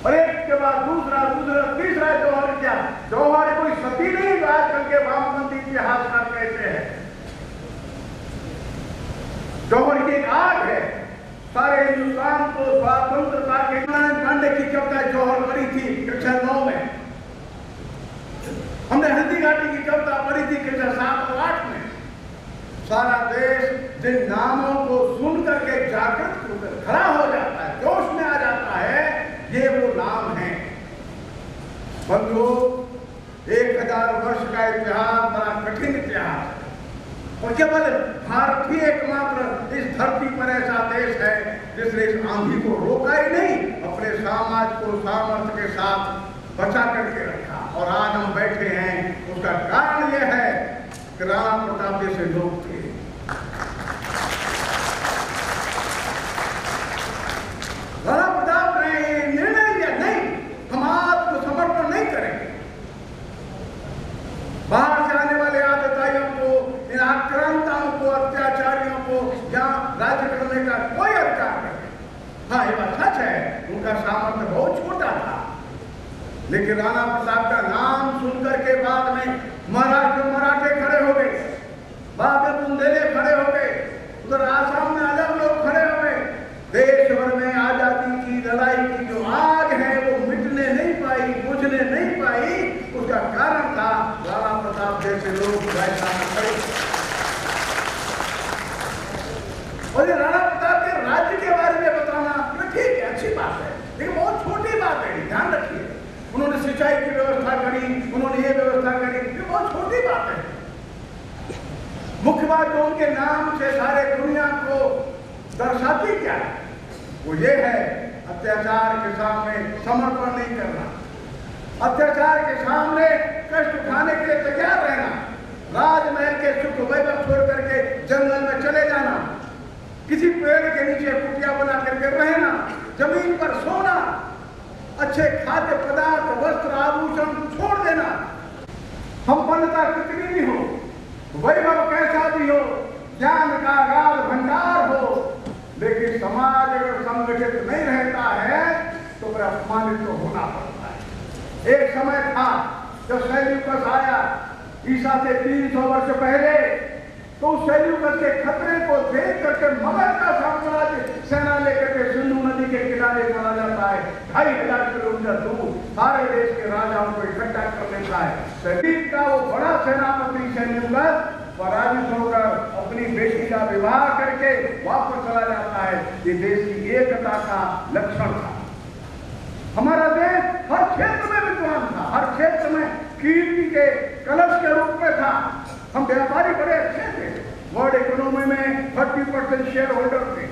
और एक के बाद दूसरा, तीसरा जौहर किया। जौहर कोई सती नहीं, आजकल के वामपंथी इतिहासकार कहते हैं। जौहर की एक आग है, सारे हिंदुस्तान को स्वतंत्रता के पांडे की कविता जौहर पढ़ी थी कक्षा 9 में। हमने हल्दी घाटी की कविता पढ़ी थी कक्षा 7 और 8 में। सारा देश जिन नामों को सुन करके जागृत होकर खड़ा हो जाता है, जोश में आ जाता है, ये वो नाम है। बंधुओं, 1000 वर्ष का इतिहास बड़ा कठिन इतिहास है और केवल भारत ही एकमात्र इस धरती पर ऐसा देश है जिसने इस आंधी को रोका ही नहीं, अपने समाज को सामर्थ्य के साथ बचा करके रखा। और आज हम बैठे हैं, उसका कारण यह है कि राणा प्रताप जैसे लोग थे। राणा प्रताप ने निर्णय लिया, नहीं, हम आत्मसमर्पण नहीं करेंगे। बाहर से आने वाले आतताइयों को, इन आक्रांताओं को, अत्याचारियों को यहाँ राज्य करने का कोई अधिकार नहीं। हाँ, ये बात सच है, उनका सामर्थ्य बहुत छोटा था, लेकिन राणा प्रताप का नाम सुनकर के बाद में महाराष्ट्र में मराठे खड़े हो गए, बाद में बुंदेले खड़े हो गए, उधर आसाम में अलग लोग खड़े हो गए। देश भर में आजादी की लड़ाई की जो आग है वो मिटने नहीं पाई, बुझने नहीं पाई। उसका कारण था राणा प्रताप जैसे लोग खड़े। और ये राणा प्रताप के राज्य के बारे में बताना ठीक है, अच्छी बात है, लेकिन बहुत छोटी बात है, ध्यान रखिए। उन्होंने सिंचाई की व्यवस्था करी, उन्होंने ये व्यवस्था करी, ये बहुत छोटी बात है। मुख्य बात जो उनके नाम से सारे दुनिया को दर्शाती क्या है, वो ये है अत्याचार के सामने समर्पण नहीं करना, अत्याचार के सामने कष्ट उठाने के लिए तैयार रहना, राजमहल के सुख वैभव छोड़ करके जंगल में चले जाना, किसी पेड़ के नीचे कुटिया बना करके रहना, जमीन पर सोना, अच्छे खाद्य पदार्थ, वस्त्र, आभूषण छोड़ देना। संपन्नता कितनी भी हो, वैभव कैसा भी हो, ज्ञान का अगाध भंडार हो, लेकिन समाज अगर संगठित नहीं रहता है तो फिर अपमानित तो होना पड़ता है। एक समय था जब सेल्यूकस आया ईसा से 300 वर्ष पहले, तो उस सेल्यूकस के खतरे को देख करके मगध का साम्राज्य सेना लेकर के सिंधु नदी के किनारे चला जाता है, 2500 किलोमीटर दूर, सारे देश के राजाओं को इकट्ठा कर लेता है। सेल्यूकस का वो बड़ा सेनापति सेल्यूकस पराजित होकर अपनी बेटी का विवाह करके वापस चला जाता है। ये देश की एकता का लक्षण था। हमारा देश हर क्षेत्र में विद्वान था, हर क्षेत्र में कीर्ति के कलश के रूप में था। हम व्यापारी बड़े अच्छे थे, वर्ल्ड इकोनॉमी में 30% शेयर होल्डर थे।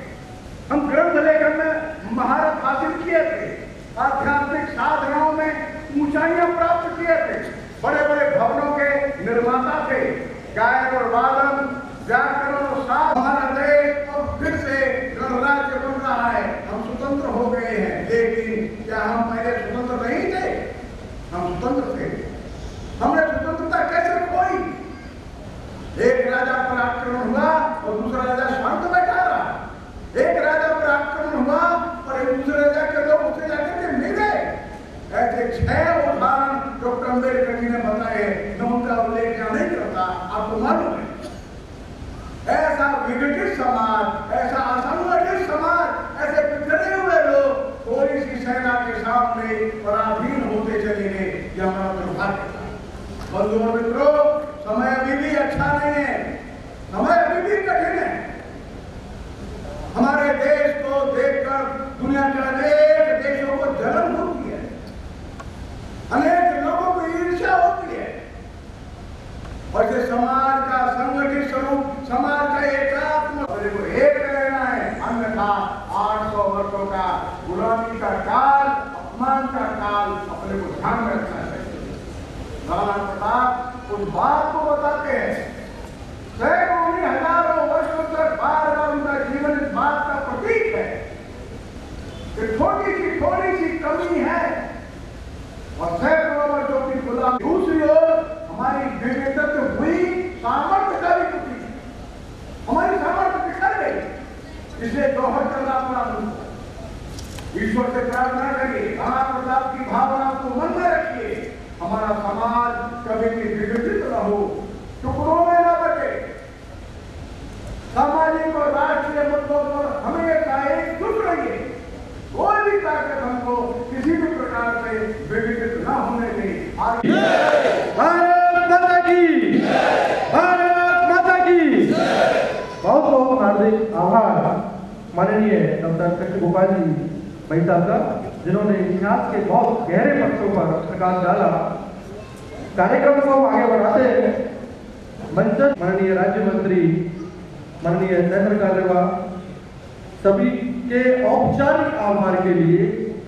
हम ग्रंथ लेखन में महारत हासिल किए थे, आध्यात्मिक साधनाओं में ऊंचाइयां प्राप्त किए थे, बड़े बड़े भवनों के निर्माता थे, गायन और वादन, व्याकरण और साध। हमारा देश अब फिर से गणराज्य बन रहा है, हम स्वतंत्र हो गए हैं, लेकिन क्या हम पहले स्वतंत्र नहीं थे? हम स्वतंत्र थे। हमने स्वतंत्रता कैसे खोई? एक राजा पर आक्रमण हुआ और दूसरा राजा शांत बैठा रहा। एक राजा पर आक्रमण हुआ और एक दूसरे राजा के लोग उससे जाकर के मिल गए। ऐसे 6 उदाहरण डॉक्टर अम्बेडकर जी ने बताए, मैं उनका उल्लेख यहाँ नहीं करता, आपको मालूम है। ऐसा विघटित समाज, ऐसा असंगठित समाज, ऐसे पिछड़े हुए लोग थोड़ी सी सेना के सामने पराधीन होते चले गए, यह हमारा दुर्भाग्य था। बंधुओं मित्रों, समय अभी भी अच्छा नहीं है, समय अभी भी कठिन है। हमारे देश को देखकर दुनिया के अनेक देशों को जलन होती है, अनेक लोगों को ईर्ष्या होती है। और ये समाज का संगठित स्वरूप, समाज का एकात्म को एक रहना है, अन्यथा 800 वर्षों का गुलामी का काल, अपमान का काल अपने को ध्यान में रखना चाहिए। राणा प्रताप उस बात को बताते हैं, सैकड़ों हजारों वर्षों तक बार बार उनका जीवन इस बात का प्रतीक है कि थोड़ी सी कमी है और सैकड़ों वर्षों की गुलामी। दूसरी ओर हमारी विविधता हुई सामर्थ्य का भी प्रतीक, हमारी सामर्थ्य बिखर गई, इसलिए दोहर करना पड़ा। ईश्वर से प्रार्थना करिए, राणा प्रताप की भावना को मन में रखिए, हमारा समाज कभी भी विघटित न हो, टुकड़ों में न बटे, सामाजिक और राष्ट्रीय मुद्दों पर हमेशा एक भारत माता की, भारत माता की। बहुत बहुत हार्दिक आभार माननीय डॉक्टर कृष्ण गोपाल जी भाई साहब का, जिन्होंने इतिहास के बहुत गहरे पक्षों पर प्रकाश डाला। कार्यक्रम को आगे बढ़ाते मंच माननीय राज्य मंत्री माननीय नरेंद्र कालेवा सभी के औपचारिक आभार के लिए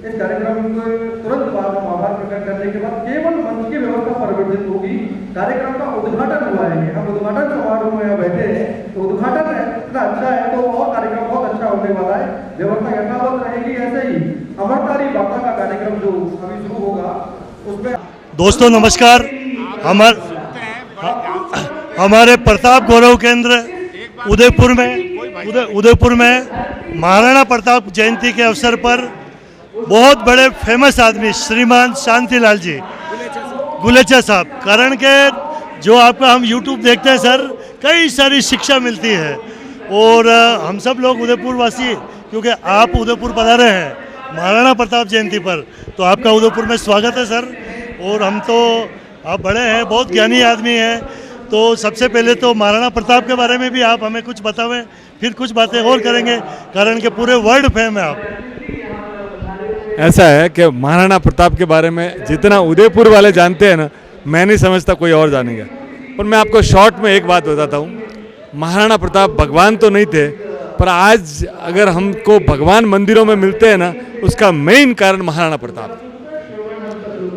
इस कार्यक्रम को तुरंत बाद में आभार प्रकट करने के बाद केवल मंच की व्यवस्था परिवर्तित होगी। कार्यक्रम का उद्घाटन हुआ है, हम उद्घाटन समारोह में यहाँ बैठे हैं, तो उद्घाटन इतना अच्छा है तो और कार्यक्रम बहुत अच्छा होने वाला है। व्यवस्था यथावत रहेगी। ऐसे ही अमरतारी बाबा का कार्यक्रम जो अभी शुरू होगा उसमें। दोस्तों नमस्कार। हमारे प्रताप गौरव केंद्र उदयपुर में महाराणा प्रताप जयंती के अवसर पर बहुत बड़े फेमस आदमी श्रीमान शांतिलाल जी गुलेचा साहब, कारण के जो आपका हम YouTube देखते हैं सर, कई सारी शिक्षा मिलती है। और हम सब लोग उदयपुर वासी, क्योंकि आप उदयपुर पधारे हैं महाराणा प्रताप जयंती पर, तो आपका उदयपुर में स्वागत है सर। और हम तो आप बड़े हैं, बहुत ज्ञानी आदमी हैं, तो सबसे पहले तो महाराणा प्रताप के बारे में भी आप हमें कुछ बतावें, फिर कुछ बातें और करेंगे, कारण के पूरे वर्ल्ड फेम है आप। ऐसा है कि महाराणा प्रताप के बारे में जितना उदयपुर वाले जानते हैं ना, मैं नहीं समझता कोई और जानेगा। पर मैं आपको शॉर्ट में एक बात बताता हूँ। महाराणा प्रताप भगवान तो नहीं थे, पर आज अगर हमको भगवान मंदिरों में मिलते हैं ना, उसका मेन कारण महाराणा प्रताप।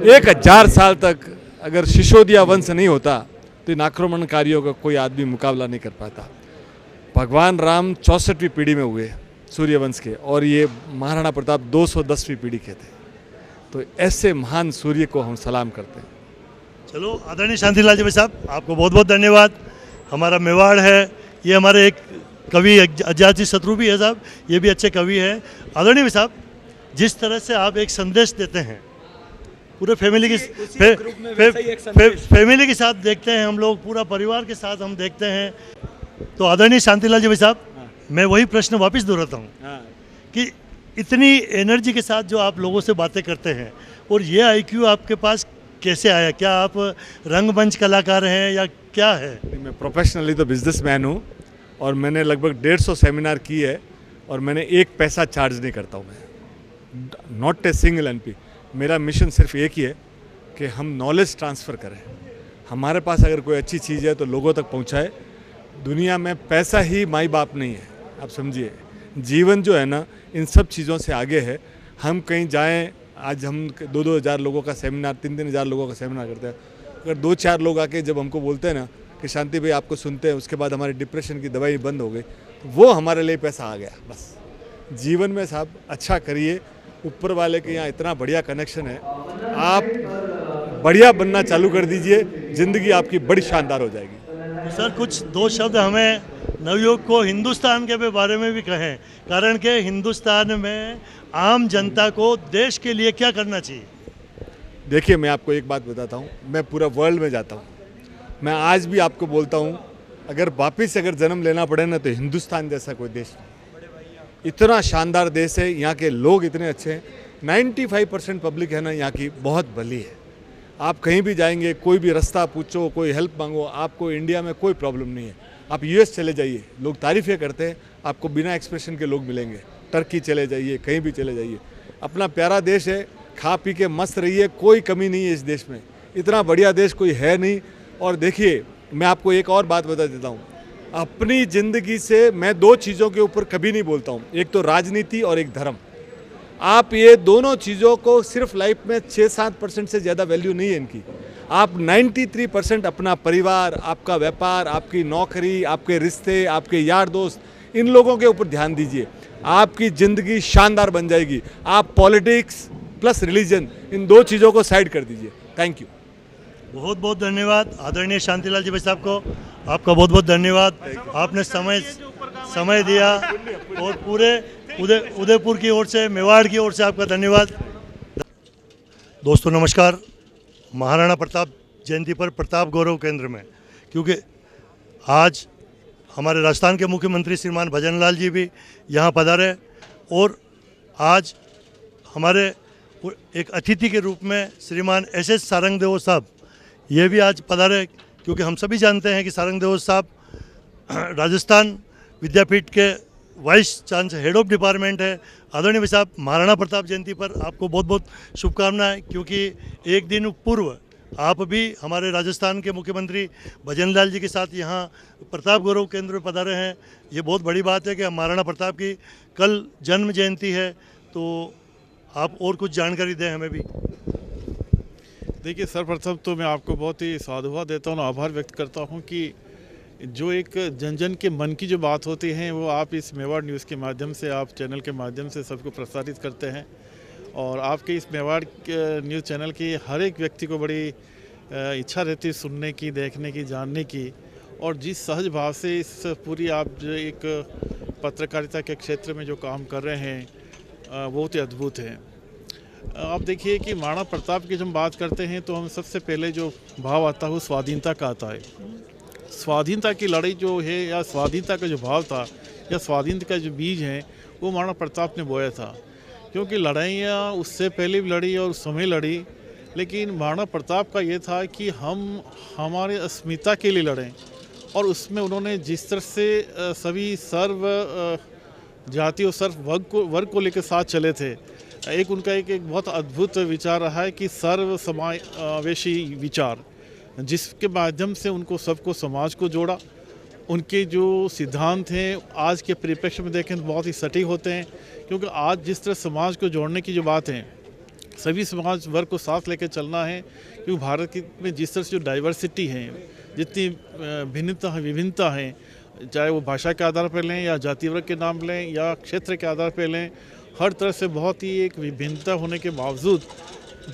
1000 साल तक अगर सिसोदिया वंश नहीं होता तो इन आक्रमणकारियों का कोई आदमी मुकाबला नहीं कर पाता। भगवान राम 64वीं पीढ़ी में हुए सूर्यवंश के, और ये महाराणा प्रताप 210वीं पीढ़ी के थे। तो ऐसे महान सूर्य को हम सलाम करते हैं। चलो आदरणीय शांतिलाल जी साहब, आपको बहुत बहुत धन्यवाद। हमारा मेवाड़ है, ये हमारे एक कवि अजाजी शत्रु भी है साहब, ये भी अच्छे कवि हैं। आदरणीय साहब, जिस तरह से आप एक संदेश देते हैं पूरे फैमिली के साथ देखते हैं हम लोग, पूरा परिवार के साथ हम देखते हैं, तो आदरणीय शांतिलाल जी साहब, मैं वही प्रश्न वापस दोहराता हूँ कि इतनी एनर्जी के साथ जो आप लोगों से बातें करते हैं, और ये IQ आपके पास कैसे आया? क्या आप रंगमंच कलाकार हैं या क्या है? मैं प्रोफेशनली तो बिजनेसमैन हूँ, और मैंने लगभग 150 सेमिनार की है, और मैंने एक पैसा चार्ज नहीं करता हूँ मैं, नॉट ए सिंगल NP। मेरा मिशन सिर्फ एक ही है कि हम नॉलेज ट्रांसफ़र करें। हमारे पास अगर कोई अच्छी चीज़ है तो लोगों तक पहुँचाए। दुनिया में पैसा ही माई बाप नहीं है, आप समझिए। जीवन जो है ना, इन सब चीज़ों से आगे है। हम कहीं जाएं, आज हम 2-2 हज़ार लोगों का सेमिनार, 3-3 हज़ार लोगों का सेमिनार करते हैं। अगर 2-4 लोग आके जब हमको बोलते हैं ना कि शांति भाई आपको सुनते हैं, उसके बाद हमारी डिप्रेशन की दवाई बंद हो गई, तो वो हमारे लिए पैसा आ गया। बस जीवन में साहब अच्छा करिए, ऊपर वाले के यहाँ इतना बढ़िया कनेक्शन है, आप बढ़िया बनना चालू कर दीजिए, ज़िंदगी आपकी बड़ी शानदार हो जाएगी। तो सर कुछ 2 शब्द हमें नवयुवक को हिंदुस्तान के बारे में भी कहें, कारण के हिंदुस्तान में आम जनता को देश के लिए क्या करना चाहिए? देखिए, मैं आपको एक बात बताता हूँ, मैं पूरा वर्ल्ड में जाता हूँ, मैं आज भी आपको बोलता हूँ, अगर वापिस अगर जन्म लेना पड़े ना, तो हिंदुस्तान जैसा कोई देश नहीं। इतना शानदार देश है, यहाँ के लोग इतने अच्छे हैं, 95% पब्लिक है ना यहाँ की, बहुत भली है। आप कहीं भी जाएंगे, कोई भी रास्ता पूछो, कोई हेल्प मांगो, आपको इंडिया में कोई प्रॉब्लम नहीं है। आप US चले जाइए, लोग तारीफ़ें करते हैं, आपको बिना एक्सप्रेशन के लोग मिलेंगे। टर्की चले जाइए, कहीं भी चले जाइए, अपना प्यारा देश है, खा पी के मस्त रहिए, कोई कमी नहीं है इस देश में। इतना बढ़िया देश कोई है नहीं। और देखिए, मैं आपको एक और बात बता देता हूँ, अपनी ज़िंदगी से मैं 2 चीज़ों के ऊपर कभी नहीं बोलता हूँ, एक तो राजनीति और एक धर्म। आप ये दोनों चीज़ों को सिर्फ लाइफ में 6-7% से ज़्यादा वैल्यू नहीं है इनकी। आप 93% अपना परिवार, आपका व्यापार, आपकी नौकरी, आपके रिश्ते, आपके यार दोस्त, इन लोगों के ऊपर ध्यान दीजिए, आपकी ज़िंदगी शानदार बन जाएगी। आप पॉलिटिक्स प्लस रिलीजन, इन 2 चीज़ों को साइड कर दीजिए। Thank you. बहुत बहुत धन्यवाद आदरणीय शांतिलाल जी साहब को, आपका बहुत बहुत धन्यवाद। आपने समय दिया, और पूरे उदयपुर की ओर से, मेवाड़ की ओर से आपका धन्यवाद। दोस्तों नमस्कार। महाराणा प्रताप जयंती पर प्रताप गौरव केंद्र में, क्योंकि आज हमारे राजस्थान के मुख्यमंत्री श्रीमान भजन लाल जी भी यहाँ पधारे, और आज हमारे एक अतिथि के रूप में श्रीमान SS सारंगदेव साहब ये भी आज पधारे, क्योंकि हम सभी जानते हैं कि सारंगदेव साहब राजस्थान विद्यापीठ के vice chancellor head of department है। आदरणीय भाई साहब, महाराणा प्रताप जयंती पर आपको बहुत बहुत शुभकामनाएं, क्योंकि एक दिन पूर्व आप भी हमारे राजस्थान के मुख्यमंत्री भजन लाल जी के साथ यहाँ प्रताप गौरव केंद्र में पधारे हैं। ये बहुत बड़ी बात है कि महाराणा प्रताप की कल जन्म जयंती है, तो आप और कुछ जानकारी दें हमें भी। देखिए, सर्वप्रथम तो मैं आपको बहुत ही साधुवाद देता हूँ, आभार व्यक्त करता हूँ कि जो एक जन जन के मन की जो बात होती है वो आप इस मेवाड़ न्यूज़ के माध्यम से, आप चैनल के माध्यम से सबको प्रसारित करते हैं। और आपके इस मेवाड़ न्यूज़ चैनल की हर एक व्यक्ति को बड़ी इच्छा रहती है सुनने की, देखने की, जानने की, और जिस सहज भाव से इस पूरी आप जो एक पत्रकारिता के क्षेत्र में जो काम कर रहे हैं बहुत ही अद्भुत है। आप देखिए कि महाराणा प्रताप की जब हम बात करते हैं तो हम सबसे पहले जो भाव आता है वो स्वाधीनता का आता है। स्वाधीनता की लड़ाई जो है, या स्वाधीनता का जो भाव था, या स्वाधीनता का जो बीज है, वो महाराणा प्रताप ने बोया था। क्योंकि लड़ाइयाँ उससे पहले भी लड़ी और उस समय लड़ी, लेकिन महाराणा प्रताप का ये था कि हम हमारे अस्मिता के लिए लड़ें, और उसमें उन्होंने जिस तरह से सभी सर्व जाति और सर्व वर्ग को लेकर साथ चले थे। एक उनका एक बहुत अद्भुत विचार रहा है कि सर्व समावेशी विचार, जिसके माध्यम से उनको सबको समाज को जोड़ा। उनके जो सिद्धांत हैं आज के परिप्रेक्ष्य में देखें तो बहुत ही सटीक होते हैं, क्योंकि आज जिस तरह समाज को जोड़ने की जो बात है, सभी समाज वर्ग को साथ लेकर चलना है। क्योंकि भारत में जिस तरह से जो डाइवर्सिटी है, जितनी भिन्नता है, विभिन्नता है, चाहे वो भाषा के आधार पर लें या जाति वर्ग के नाम लें या क्षेत्र के आधार पर लें, हर तरह से बहुत ही एक विभिन्नता होने के बावजूद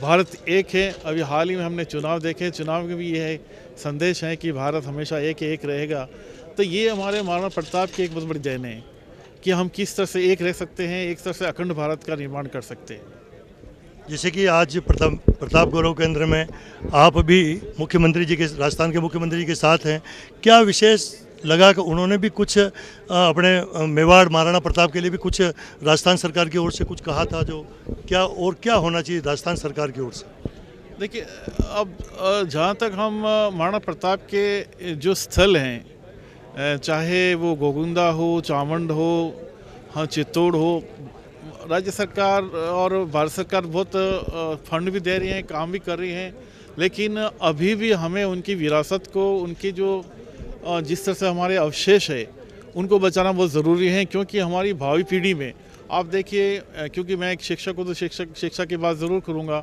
भारत एक है। अभी हाल ही में हमने चुनाव देखे, चुनाव में भी यह संदेश है कि भारत हमेशा एक रहेगा। तो ये हमारे महाराणा प्रताप की एक बहुत बड़ी देन है कि हम किस तरह से एक रह सकते हैं, एक तरह से अखंड भारत का निर्माण कर सकते हैं। जैसे कि आज प्रताप गौरव केंद्र में आप भी मुख्यमंत्री जी के, राजस्थान के मुख्यमंत्री जी के साथ हैं, क्या विशेष लगा कि उन्होंने भी कुछ अपने मेवाड़ महाराणा प्रताप के लिए भी कुछ राजस्थान सरकार की ओर से कुछ कहा था, जो क्या होना चाहिए राजस्थान सरकार की ओर से? देखिए, अब जहाँ तक हम महाराणा प्रताप के जो स्थल हैं, चाहे वो गोगुंदा हो, चावंड हो, हाँ चित्तौड़ हो, राज्य सरकार और भारत सरकार बहुत फंड भी दे रही हैं, काम भी कर रही हैं, लेकिन अभी भी हमें उनकी विरासत को, उनकी जो जिस तरह से हमारे अवशेष है, उनको बचाना बहुत ज़रूरी है। क्योंकि हमारी भावी पीढ़ी में आप देखिए, क्योंकि मैं एक शिक्षक हूँ तो शिक्षा की बात ज़रूर करूँगा।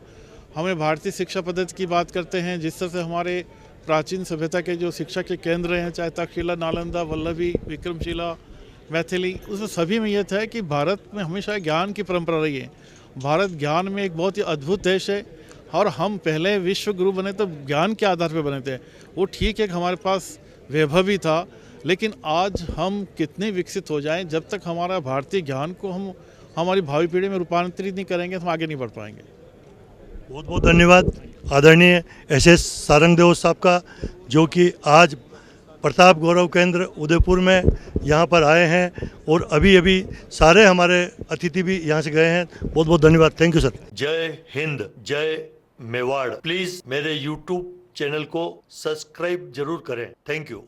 हमें भारतीय शिक्षा पद्धति की बात करते हैं, जिस तरह से हमारे प्राचीन सभ्यता के जो शिक्षा के केंद्र हैं, चाहे तक्षशिला, नालंदा, वल्लभी, विक्रमशिला, मैथिली, उसमें सभी में यह था कि भारत में हमेशा ज्ञान की परंपरा रही है। भारत ज्ञान में एक बहुत ही अद्भुत देश है, और हम पहले विश्व गुरु बने तो ज्ञान के आधार पर बने थे। वो ठीक है कि हमारे पास वैभव भी था, लेकिन आज हम कितने विकसित हो जाएं, जब तक हमारा भारतीय ज्ञान को हम हमारी भावी पीढ़ी में रूपांतरित नहीं करेंगे तो हम आगे नहीं बढ़ पाएंगे। बहुत बहुत धन्यवाद आदरणीय SS सारंगदेव साहब का, जो कि आज प्रताप गौरव केंद्र उदयपुर में यहाँ पर आए हैं, और अभी सारे हमारे अतिथि भी यहाँ से गए हैं। बहुत बहुत धन्यवाद। Thank you sir. जय हिंद, जय मेवाड़। प्लीज़ मेरे YouTube चैनल को सब्सक्राइब जरूर करें। Thank you.